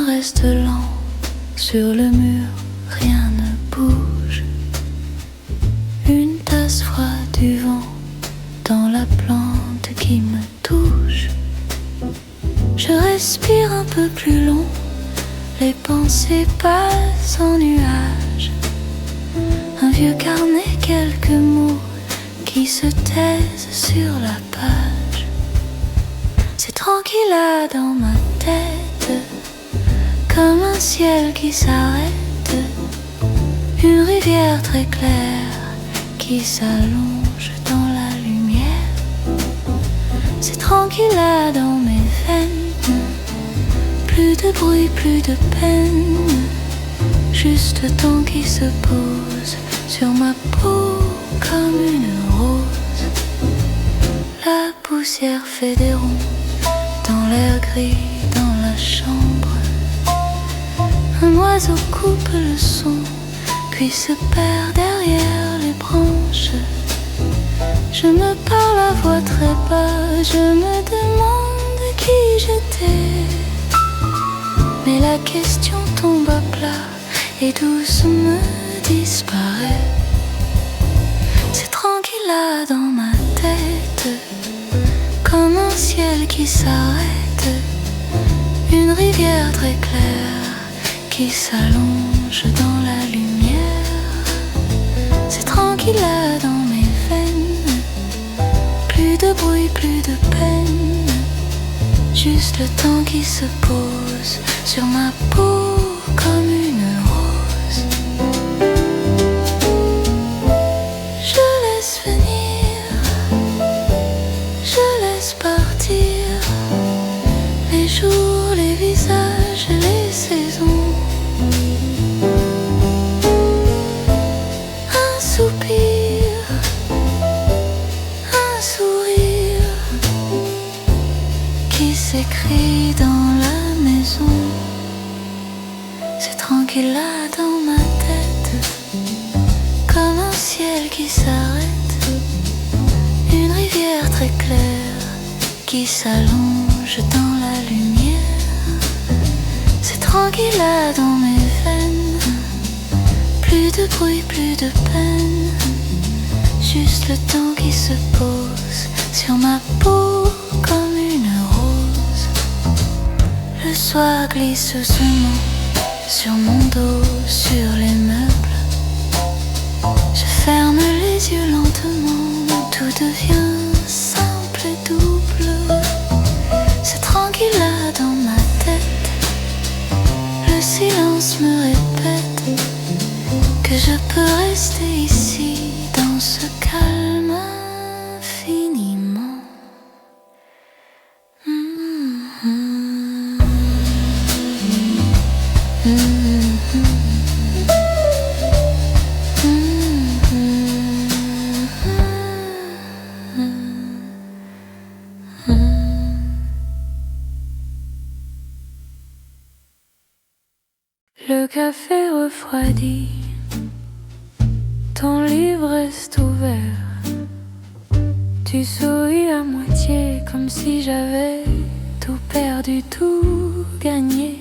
Reste lent sur le mur, rien ne bouge. Une tasse froide du vent dans la plante qui me touche. Je respire un peu plus long, les pensées passent en nuages. Un vieux carnet, quelques mots qui se taisent sur la page. C'est tranquille là dans ma tête, comme un ciel qui s'arrête, une rivière très claire qui s'allonge dans la lumière. C'est tranquille là dans mes veines, plus de bruit, plus de peine, juste le temps qui se pose sur ma peau comme une rose. La poussière fait des ronds dans l'air gris, dans la chambre. Un oiseau coupe le son, puis se perd derrière les branches. Je me parle à voix très bas, je me demande qui j'étais. Mais la question tombe à plat et doucement disparaît. C'est tranquille là dans ma tête, comme un ciel qui s'arrête, une rivière très claire qui s'allonge dans la lumière. C'est tranquille là dans mes veines, plus de bruit, plus de peine, juste le temps qui se pose sur ma peau comme une rose. Je laisse venir, je laisse partir les jours, les visages, les saisons. S'écrit dans la maison. C'est tranquille là dans ma tête, comme un ciel qui s'arrête, une rivière très claire qui s'allonge dans la lumière. C'est tranquille là dans mes veines, plus de bruit, plus de peine, juste le temps qui se pose sur ma peau comme une rose. Le soir glisse doucement sur mon dos, sur les meubles. Je ferme les yeux lentement, tout devient simple et double. C'est tranquille là dans ma tête, le silence me répète que je peux rester ici dans ce calme infiniment. Le café refroidi, ton livre reste ouvert. Tu souris à moitié comme si j'avais tout perdu, tout gagné.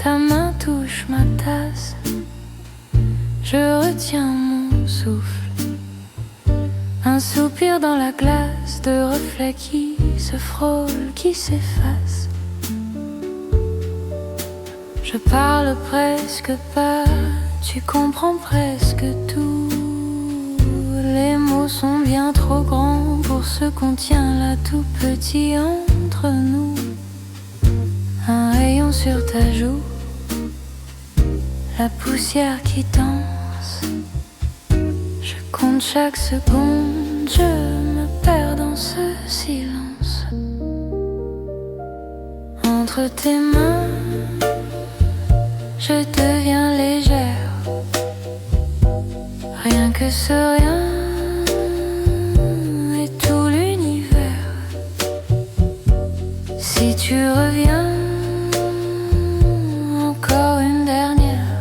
Ta main touche ma tasse, je retiens mon souffle. Un soupir dans la glace, de reflets qui se frôlent, qui s'effacent. Je parle presque pas, tu comprends presque tout. Les mots sont bien trop grands pour ce qu'on tient là tout petit entre nous. Un rayon sur ta joue, la poussière qui danse. Je compte chaque seconde, je me perds dans ce silence. Entre tes mains, je deviens légère. Rien que ce rien et tout l'univers. Si tu reviens, encore une dernière.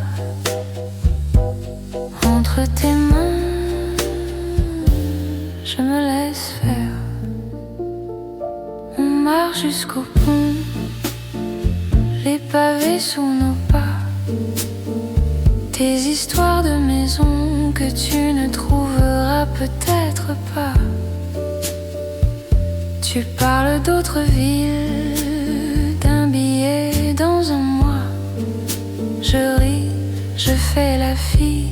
Entre tes mains, je me laisse faire. On marche jusqu'au pont, les pavés sous nos pas. Tes histoires de maison que tu ne trouveras peut-être pas. Tu parles d'autres villes, d'un billet dans un mois. Je ris, je fais la fille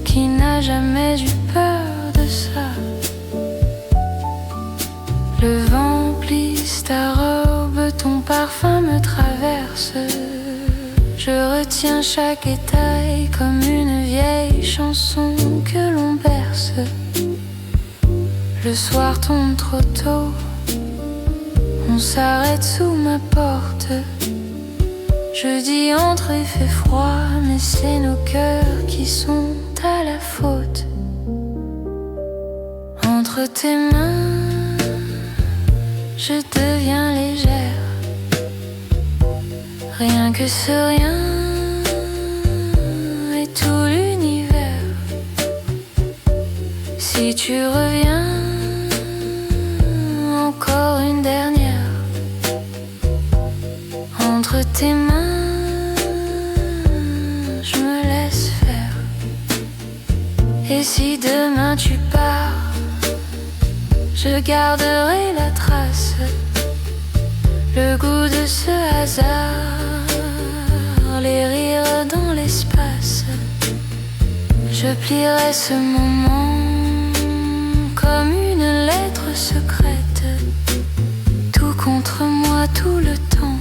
qui n'a jamais eu peur de ça. Le vent plisse ta robe, ton parfum me traverse. Je retiens chaque détail comme une vieille chanson que l'on berce. Le soir tombe trop tôt, on s'arrête sous ma porte. Je dis entre et fait froid, mais c'est nos cœurs qui sont à la faute. Entre tes mains, je deviens légère. Rien que ce rien et tout l'univers. Si tu reviens, encore une dernière. Entre tes mains, je me laisse faire. Et si demain tu pars, je garderai la trace, le goût de ce hasard, les rires dans l'espace. Je plierai ce moment comme une lettre secrète, tout contre moi tout le temps,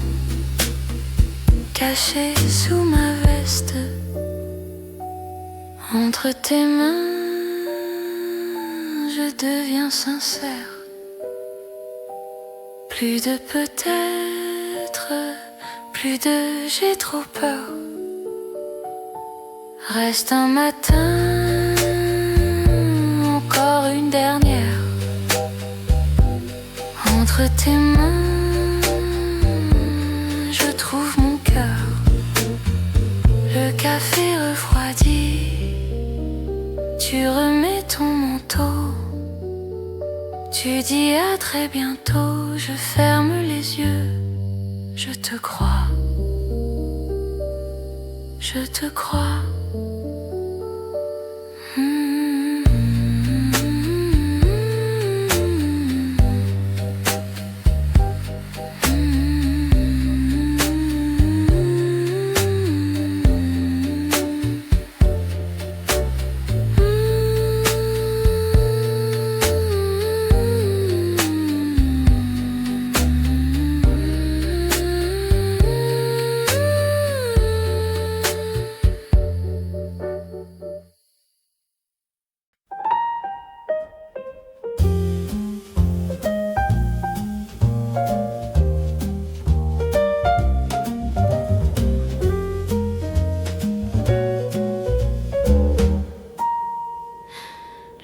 caché sous ma veste. Entre tes mains, je deviens sincère. Plus de peut-être, plus de j'ai trop peur. Reste un matin, encore une dernière. Entre tes mains, je trouve mon cœur. Le café refroidi, tu remets ton manteau. Tu dis à très bientôt, je ferme les yeux, je te crois, je te crois.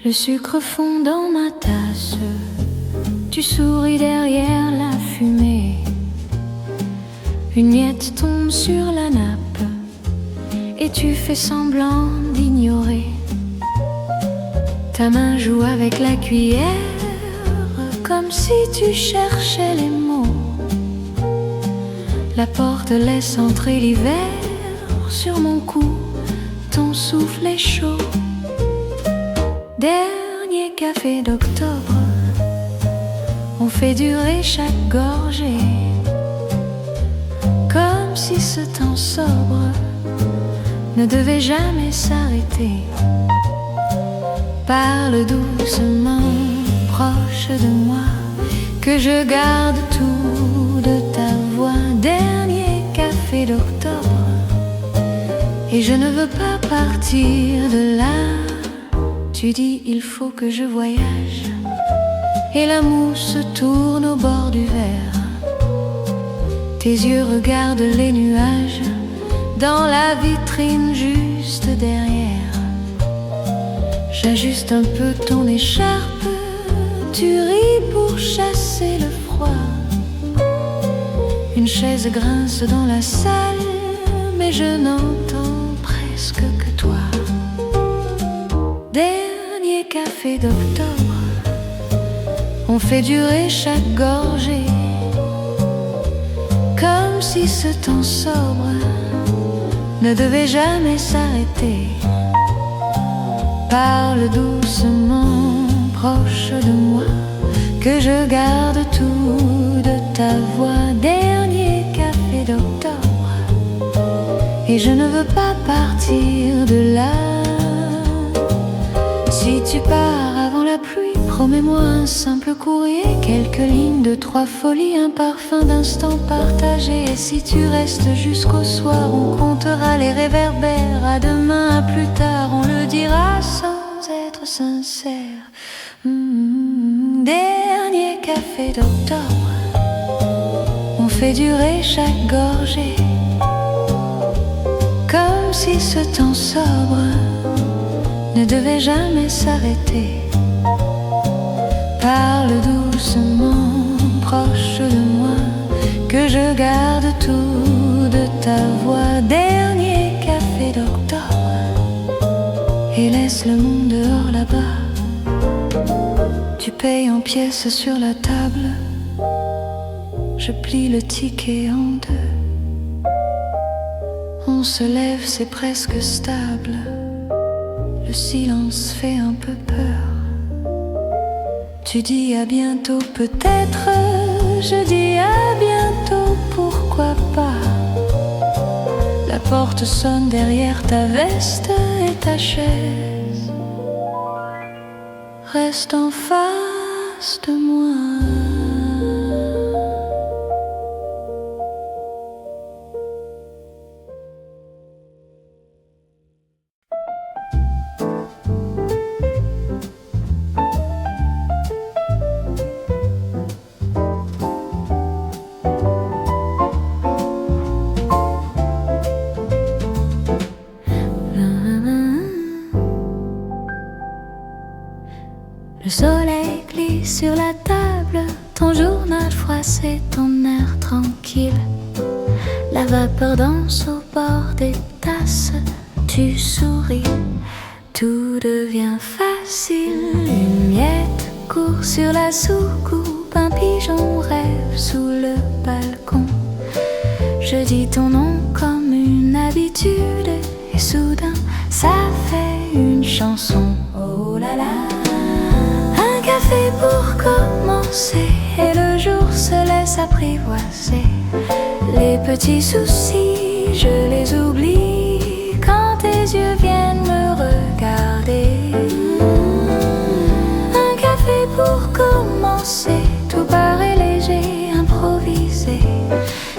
Le sucre fond dans ma tasse, tu souris derrière la fumée. Une miette tombe sur la nappe, tu fais semblant d'ignorer. Ta main joue avec la cuillère, comme si tu cherchais les mots. La porte laisse entrer l'hiver sur mon cou, ton souffle est chaud. Dernier café d'octobre, on fait durer chaque gorgée, comme si ce temps sobre ne devait jamais s'arrêter. Parle doucement, proche de moi, que je garde tout de ta voix. Dernier café d'octobre, et je ne veux pas partir de là. Tu dis il faut que je voyage, et la mousse tourne au bord du verre. Tes yeux regardent les nuages dans la vitrine juste derrière. J'ajuste un peu ton écharpe, tu ris pour chasser le froid. Une chaise grince dans la salle, mais je n'entends presque que toi. Dernier café d'octobre, on fait durer chaque gorgée, comme si ce temps sobre ne devait jamais s'arrêter. Parle doucement, proche de moi, que je garde tout de ta voix. Dernier café d'octobre, et je ne veux pas partir de là. Si tu pars avant la pluie, promets-moi un simple courrier, quelques lignes de 3 folies, un parfum d'instants partagés. Et si tu restes jusqu'au soir, on comptera les réverbères. À demain, à plus tard, on le dira sans être sincère. Dernier café d'octobre, on fait durer chaque gorgée, comme si ce temps sobre ne devait jamais s'arrêter. Parle doucement, proche de moi, que je garde tout de ta voix. Dernier café d'octobre, et laisse le monde dehors là-bas. Tu payes en pièces sur la table, je plie le ticket en deux. On se lève, c'est presque stable. Le silence fait un peu peur. Tu dis à bientôt peut-être, je dis à bientôt pourquoi pas. La porte sonne derrière ta veste et ta chaise reste en face de moi. Le soleil glisse sur la table, ton journal froissé, ton air tranquille. La vapeur danse au bord des tasses, tu souris, tout devient facile. Une miette court sur la soucoupe, un pigeon rêve sous le balcon. Je dis ton nom comme une habitude, et soudain ça fait une chanson. Oh là là. Un café pour commencer, et le jour se laisse apprivoiser. Les petits soucis, je les oublie quand tes yeux viennent me regarder. Un café pour commencer, tout paraît léger, improvisé.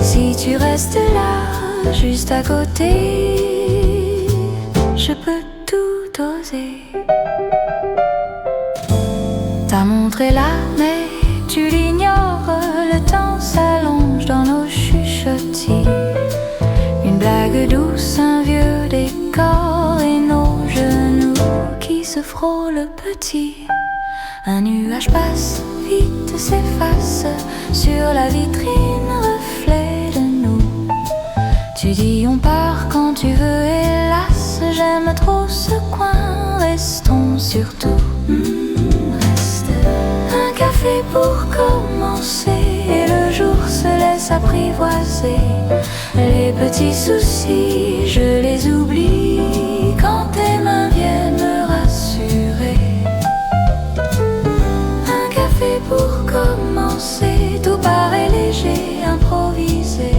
Si tu restes là, juste à côté, je peux tout oser. Ta montre est là, mais tu l'ignores. Le temps s'allonge dans nos chuchotis. Une blague douce, un vieux décor, et nos genoux qui se frôlent petits. Un nuage passe, vite s'efface sur la vitrine, reflet de nous. Tu dis on part quand tu veux, et là pas trop ce coin, restons surtout. Reste un café pour commencer, et le jour se laisse apprivoiser. Les petits soucis, je les oublie quand tes mains viennent me rassurer. Un café pour commencer, tout paraît léger, improvisé.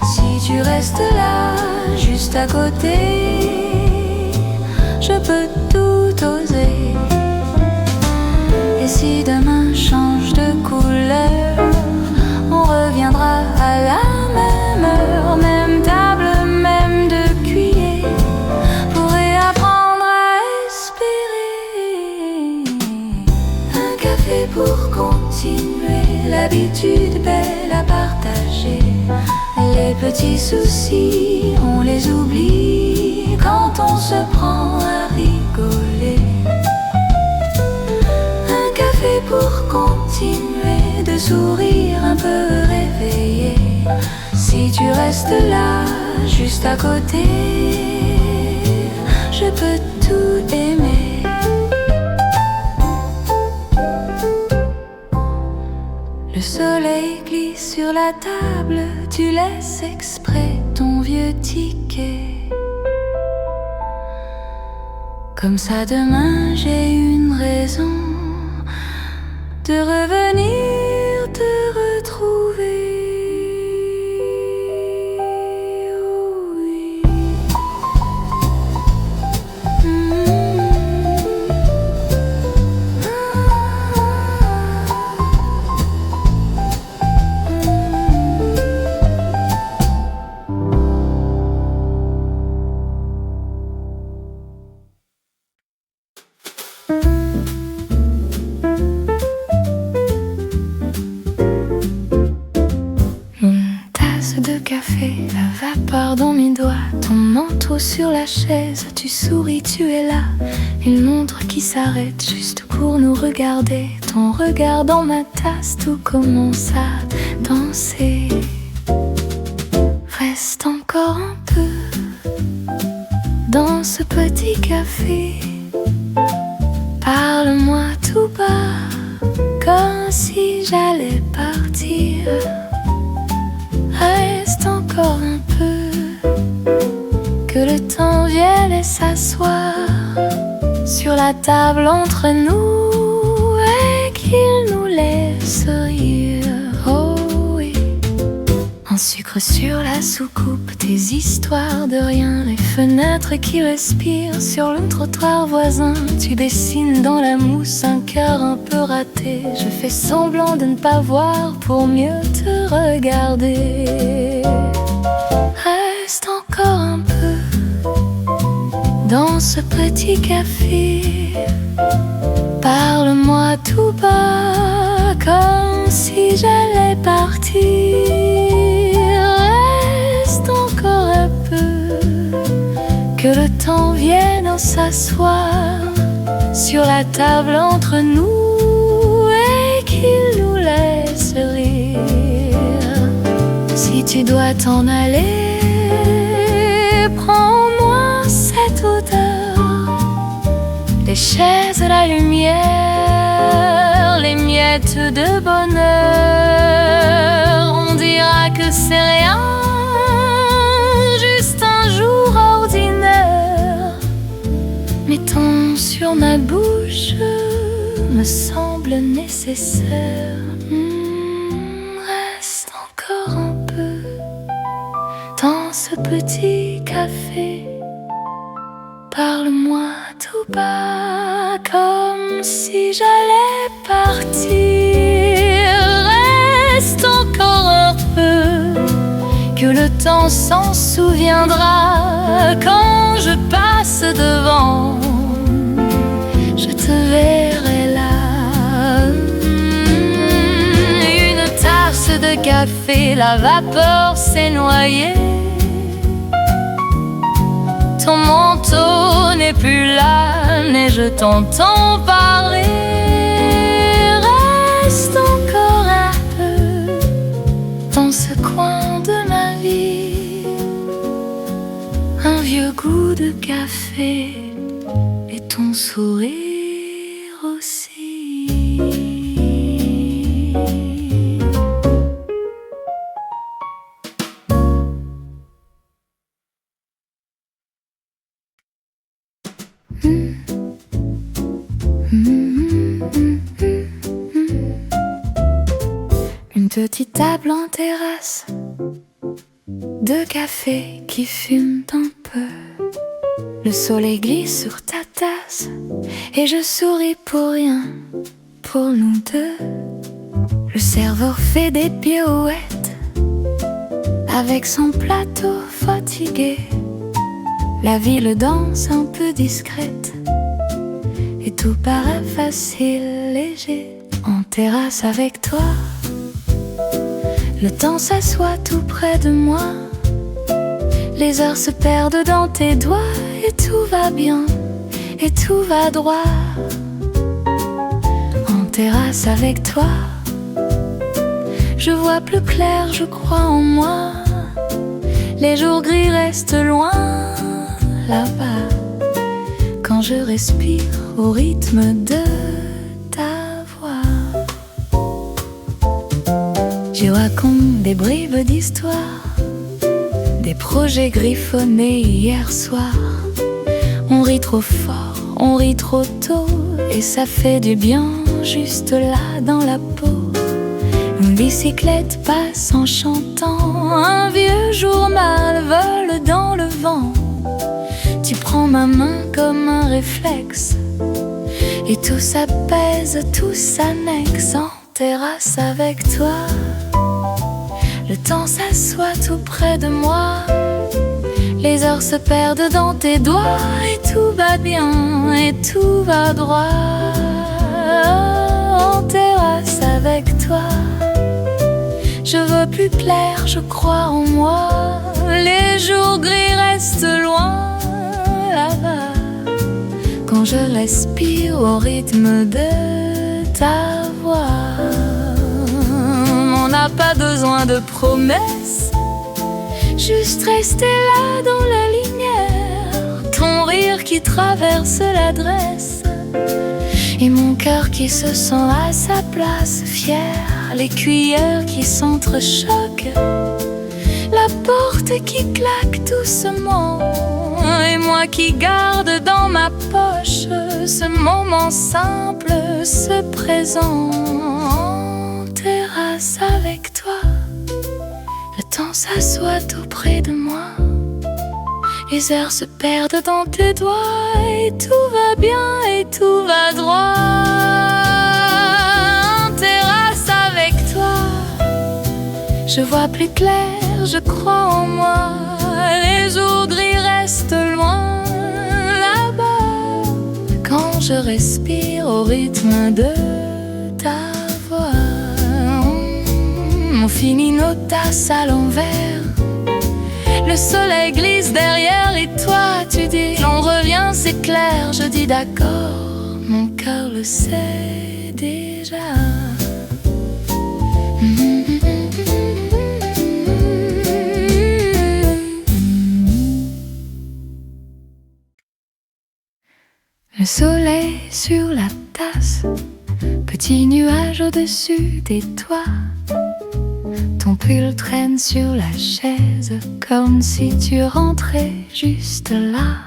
Si tu restes là, juste à côté, je peux tout oser. Et si demain change de couleur, on reviendra à la même heure, même table, même de cuillers, pour réapprendre à espérer. Un café pour continuer, l'habitude belle à partager. Les petits soucis, on les oublie quand on se prend à rigoler. Un café pour continuer de sourire un peu réveillé. Si tu restes là, juste à côté, je peux tout aimer. Le soleil glisse sur la table, tu laisses exprès ton vieux ticket. Comme ça demain j'ai une raison de revenir te retrouver. Oh oui. De café, la vapeur dans mes doigts, ton manteau sur la chaise, tu souris, tu es là. Une montre qui s'arrête juste pour nous regarder, ton regard dans ma tasse, tout commence à danser. Reste encore un peu dans ce petit café, parle-moi tout bas, comme si j'allais partir. Reste encore un peu, que le temps vienne et s'asseoir sur la table entre nous et qu'il nous laisse rire. Oh oui. Un sucre sur la soucoupe, des histoires de rien, les fenêtres qui respirent sur le trottoir voisin. Tu dessines dans la mousse un cœur un peu raté. Je fais semblant de ne pas voir pour mieux te regarder. Reste encore un peu dans ce petit café, parle-moi tout bas, comme si j'allais partir. Reste encore un peu, que le temps vienne s'asseoir sur la table entre nous et qu'il nous laisse rire. Si tu dois t'en aller, prends-moi cette odeur, les chaises, la lumière, les miettes de bonheur. On dira que c'est rien, juste un jour ordinaire, mais ton sur ma bouche me semble nécessaire. Reste encore un peu dans ce petit café, parle-moi tout bas, comme si j'allais partir. Reste encore un peu, que le temps s'en souviendra. Quand je passe devant, je te verrai là. Une tasse de café, la vapeur s'est noyée. Ton manteau n'est plus là, mais je t'entends parler. Reste encore un peu dans ce coin de ma vie, un vieux vieux goût de café et ton sourire aussi. Une petite table en terrasse, deux cafés qui fument un peu. Le soleil glisse sur ta tasse et je souris pour rien, pour nous deux. Le serveur fait des pirouettes avec son plateau fatigué. La ville danse un peu discrète et tout paraît facile, léger. En terrasse avec toi, le temps s'assoit tout près de moi. Les heures se perdent dans tes doigts et tout va bien, et tout va droit. En terrasse avec toi, je vois plus clair, je crois en moi. Les jours gris restent loin là-bas, quand je respire au rythme de ta voix. J'y raconte des bribes d'histoire, des projets griffonnés hier soir. On rit trop fort, on rit trop tôt, et ça fait du bien juste là dans la peau. Une bicyclette passe en chantant, un vieux journal vole dans le vent. Tu prends ma main comme un réflexe, et tout s'apaise, tout s'annexe. En terrasse avec toi, le temps s'assoit tout près de moi. Les heures se perdent dans tes doigts et tout va bien, et tout va droit. En terrasse avec toi, je veux plus clair, je crois en moi. Les jours gris restent loin là-bas, quand je respire au rythme de ta voix. On n'a pas besoin de promesses, juste rester là dans la lumière. Ton rire qui traverse l'adresse et mon cœur qui se sent à sa place, fier. Les cuillères qui s'entrechoquent, la porte qui claque doucement, et moi qui garde dans ma poche ce moment simple, ce présent. En terrasse avec toi, le temps s'assoit tout près de moi. Les heures se perdent dans tes doigts et tout va bien et tout va droit. En terrasse avec toi, je vois plus clair, je crois en moi. Les jours gris restent loin là-bas, quand je respire au rythme de ta voix. On finit nos tasses à l'envers, le soleil glisse derrière et toi tu dis on revient, c'est clair. Je dis d'accord, mon cœur le sait déjà. Le soleil sur la tasse, petit nuage au-dessus des toits. Ton pull traîne sur la chaise, comme si tu rentrais juste là.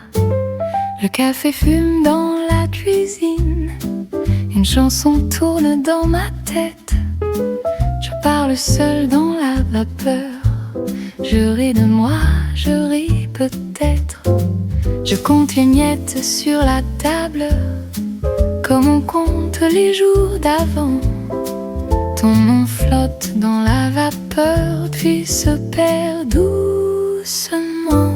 Le café fume dans la cuisine, une chanson tourne dans ma tête. Je parle seul dans la vapeur, je ris de moi, je ris peut-être. Je compte les miettes sur la table, comme on compte les jours d'avant. Ton nom flotte dans la vapeur, puis se perd doucement.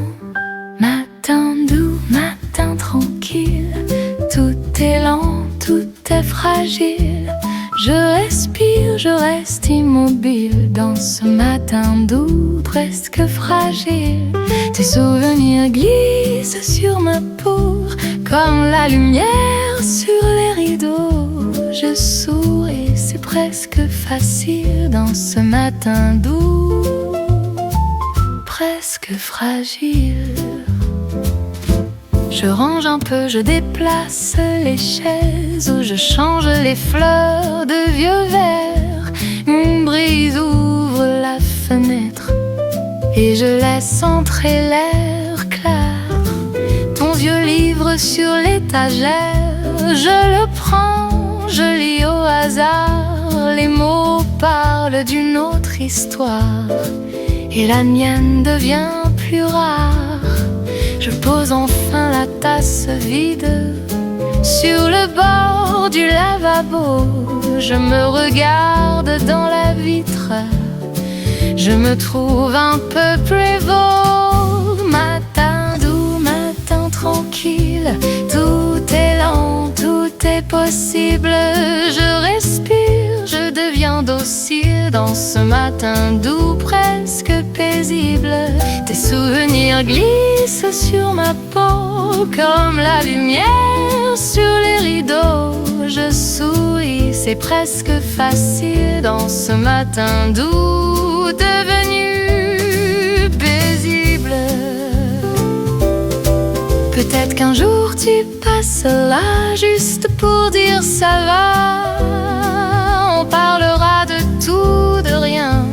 Matin doux, matin tranquille, tout est lent, tout est fragile. Je respire, je reste immobile dans ce matin doux, presque fragile. Tes souvenirs glissent sur ma peau, comme la lumière sur les rideaux. Je souris, c'est presque facile dans ce matin doux, presque fragile. Je range un peu, je déplace les chaises ou je change les fleurs de vieux verre. Une brise ouvre la fenêtre et je laisse entrer l'air clair. Ton vieux livre sur l'étagère, je le prends, je lis au hasard. Les mots parlent d'une autre histoire et la mienne devient plus rare. Je pose enfin la tasse vide sur le bord du lavabo. Je me regarde dans la vitre, je me trouve un peu prévôt. Matin doux, matin tranquille, tout est lent, tout est possible. Je respire, je deviens docile dans ce matin doux, presque paisible. Tes souvenirs glissent sur ma peau comme la lumière sur les rideaux. Je souris, c'est presque facile dans ce matin doux devenu paisible. Peut-être qu'un jour tu passes là juste pour dire ça va. On parlera de tout, de rien,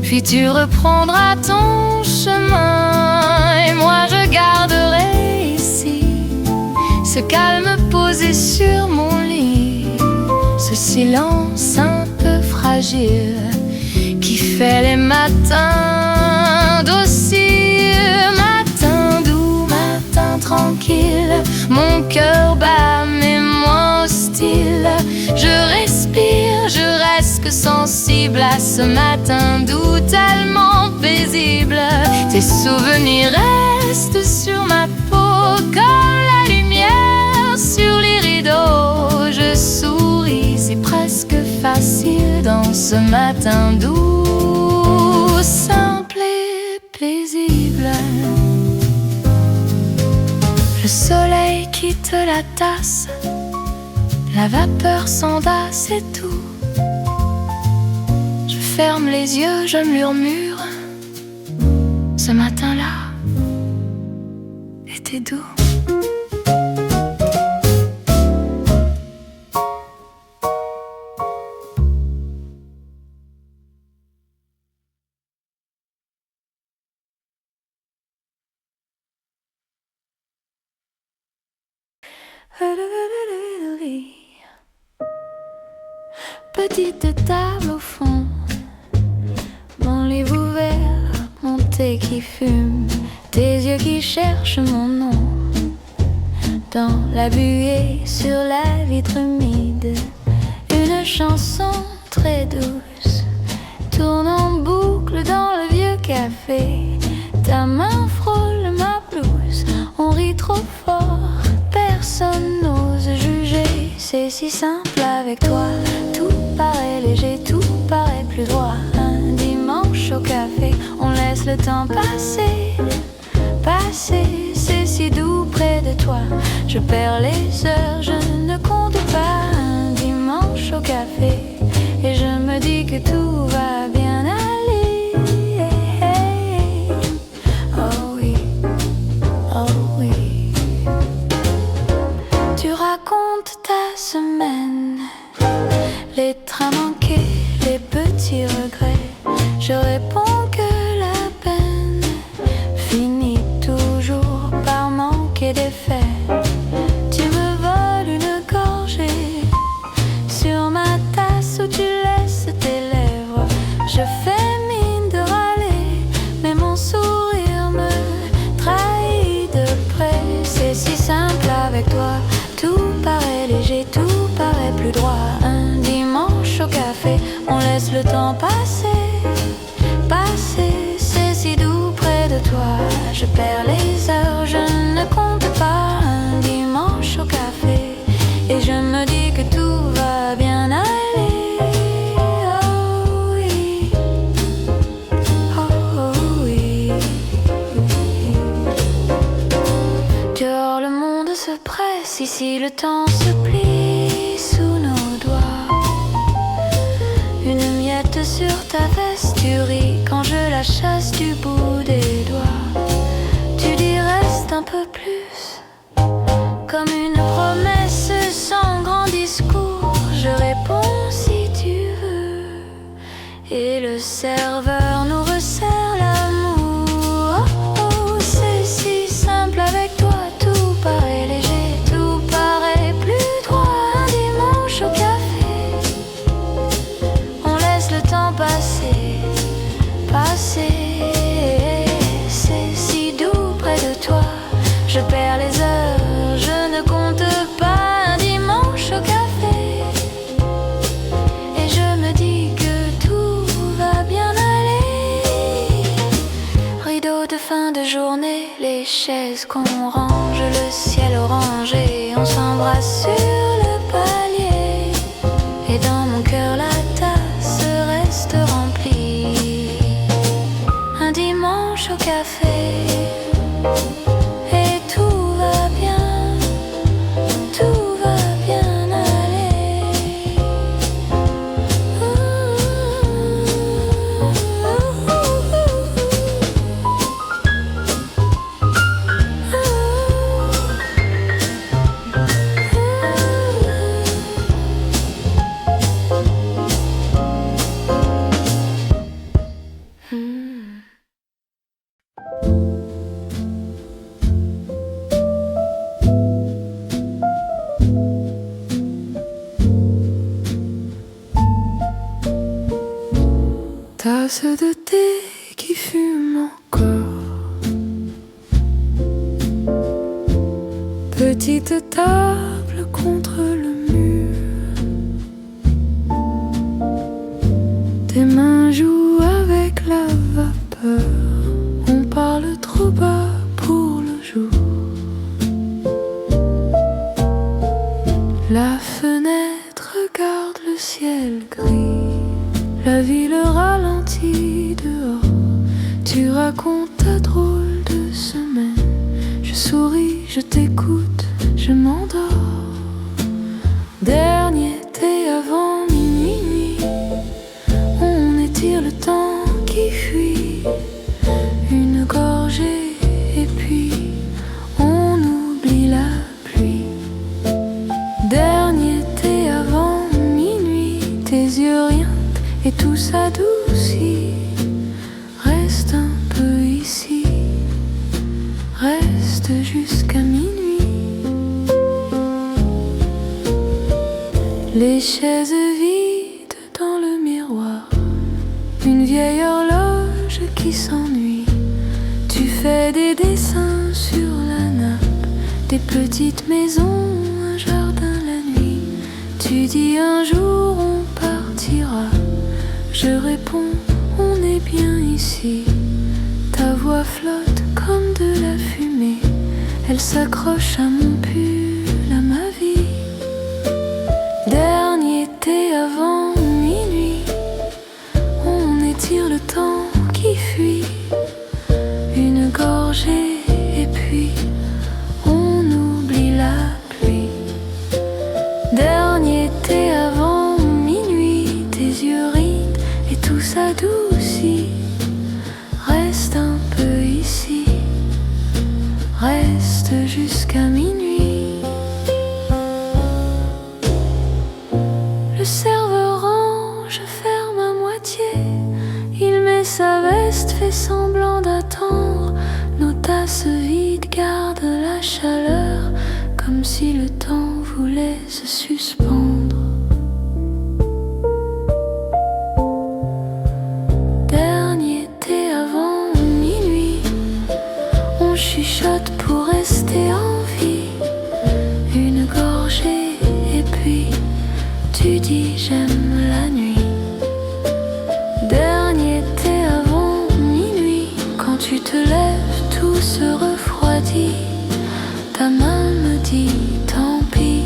puis tu reprendras ton chemin. Et moi je garderai ici ce calme posé sur mon lit, ce silence un peu fragile qui fait les matins dociles. Matin doux, matin tranquille, mon cœur bat mais moins hostile. Je respire, je reste sensible à ce matin doux tellement paisible. Tes souvenirs restent sur ma peau comme la lumière sur les rideaux. Je souris, c'est presque facile dans ce matin doux, simple et paisible. Le soleil quitte la tasse, la vapeur s'endasse et tout. Je ferme les yeux, je murmure, ce matin-là était doux. Petite table au fond, mon livre ouvert, mon thé qui fume, tes yeux qui cherchent mon nom dans la buée sur la vitre humide. Une chanson très douce tourne en boucle dans le vieux café. Ta main frôle ma blouse, on rit trop fort, personne n'ose juger. C'est si simple avec toi, tout paraît léger, tout paraît plus droit. Un dimanche au café, on laisse le temps passer, passer, c'est si doux près de toi. Je perds les heures, je ne compte pas. Un dimanche au café, et je me dis que tout va bien aller. Oh oui, oh oui. Tu racontes ta semaine, les trains manqués, les petits regrets. Je réponds que la peine finit toujours par manquer d'effet. Tu me voles une gorgée sur ma tasse où tu laisses tes lèvres. Je fais mine de râler, mais mon sourire me trahit de près. C'est si simple avec toi, tout paraît léger, tout paraît plus droit. Un dimanche au café, on laisse le temps passer, passer, c'est si doux près de toi. Je perds les heures, je ne compte pas. Un dimanche au café, et je me dis que tout va bien aller. Oh oui, oh oui. Dehors le monde se presse, ici le temps se plie sous nos doigts. Une miette sur ta veste, tu ris quand je la chasse du bout des doigts. Tu dis reste un peu plus, serveur nous resserre l'amour. Oh, oh, c'est si simple avec toi, tout paraît léger, tout paraît plus droit. Un dimanche au café, on laisse le temps passer, passer. C'est si doux près de toi, je perds les heures, je ne compte pas. Un dimanche au café, et je me dis que tout va bien aller. Rideau de fin de journée, les chaises qu'on range, le ciel orangé, on s'embrasse sur le palier. Et dans mon cœur la tasse reste remplie. Un dimanche au café, et tout va bien, tout va bien aller. Tasse de thé qui fume encore, petite table contre le mur, tes mains jouent avec la vapeur, on parle trop bas pour le jour. La fenêtre regarde le ciel gris, la ville ralentit dehors. Tu racontes ta drôle de semaine, je souris, je t'écoute, je m'endors. Dernier thé avant minuit, on étire le temps qui fuit. Une gorgée et puis on oublie la pluie. Dernier thé avant minuit, tes yeux rien et tout s'adoucit. Reste un peu ici, reste jusqu'à minuit. Les chaises vides dans le miroir, une vieille horloge qui s'ennuie. Tu fais des dessins sur la nappe, des petites maisons, un jardin la nuit. Tu dis un jour on partira. Je réponds, on est bien ici. Ta voix flotte comme de la fumée, elle s'accroche à mon pull, à ma vie. Dernier thé avant minuit, on étire le temps qui fuit. Une gorgée et puis on oublie la pluie. Dernier thé avant minuit, tes yeux rides et tout s'adoucit. Reste un peu ici, reste jusqu'à minuit. Le serveur range, ferme à moitié. Il met sa veste, fait semblant d'attendre. Nos tasses vides gardent la chaleur, comme si le temps voulait se suspendre. Dernier thé avant minuit, on chuchote pour rester en vie. Une gorgée et puis tu dis j'aime la nuit. Dernier thé avant minuit, quand tu te lèves tout se refroidit. Ta main me dit tant pis,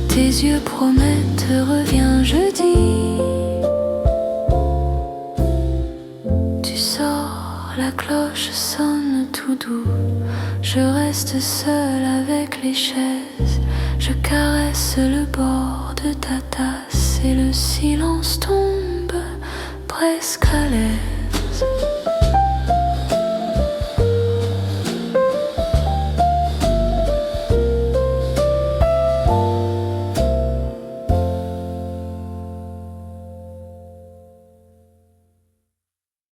tes yeux promettent reviens jeudi. Tu sors, la cloche sonne tout doux. Je reste seule avec les chaises. Je caresse le bord de ta tasse et le silence tombe presque à l'aise.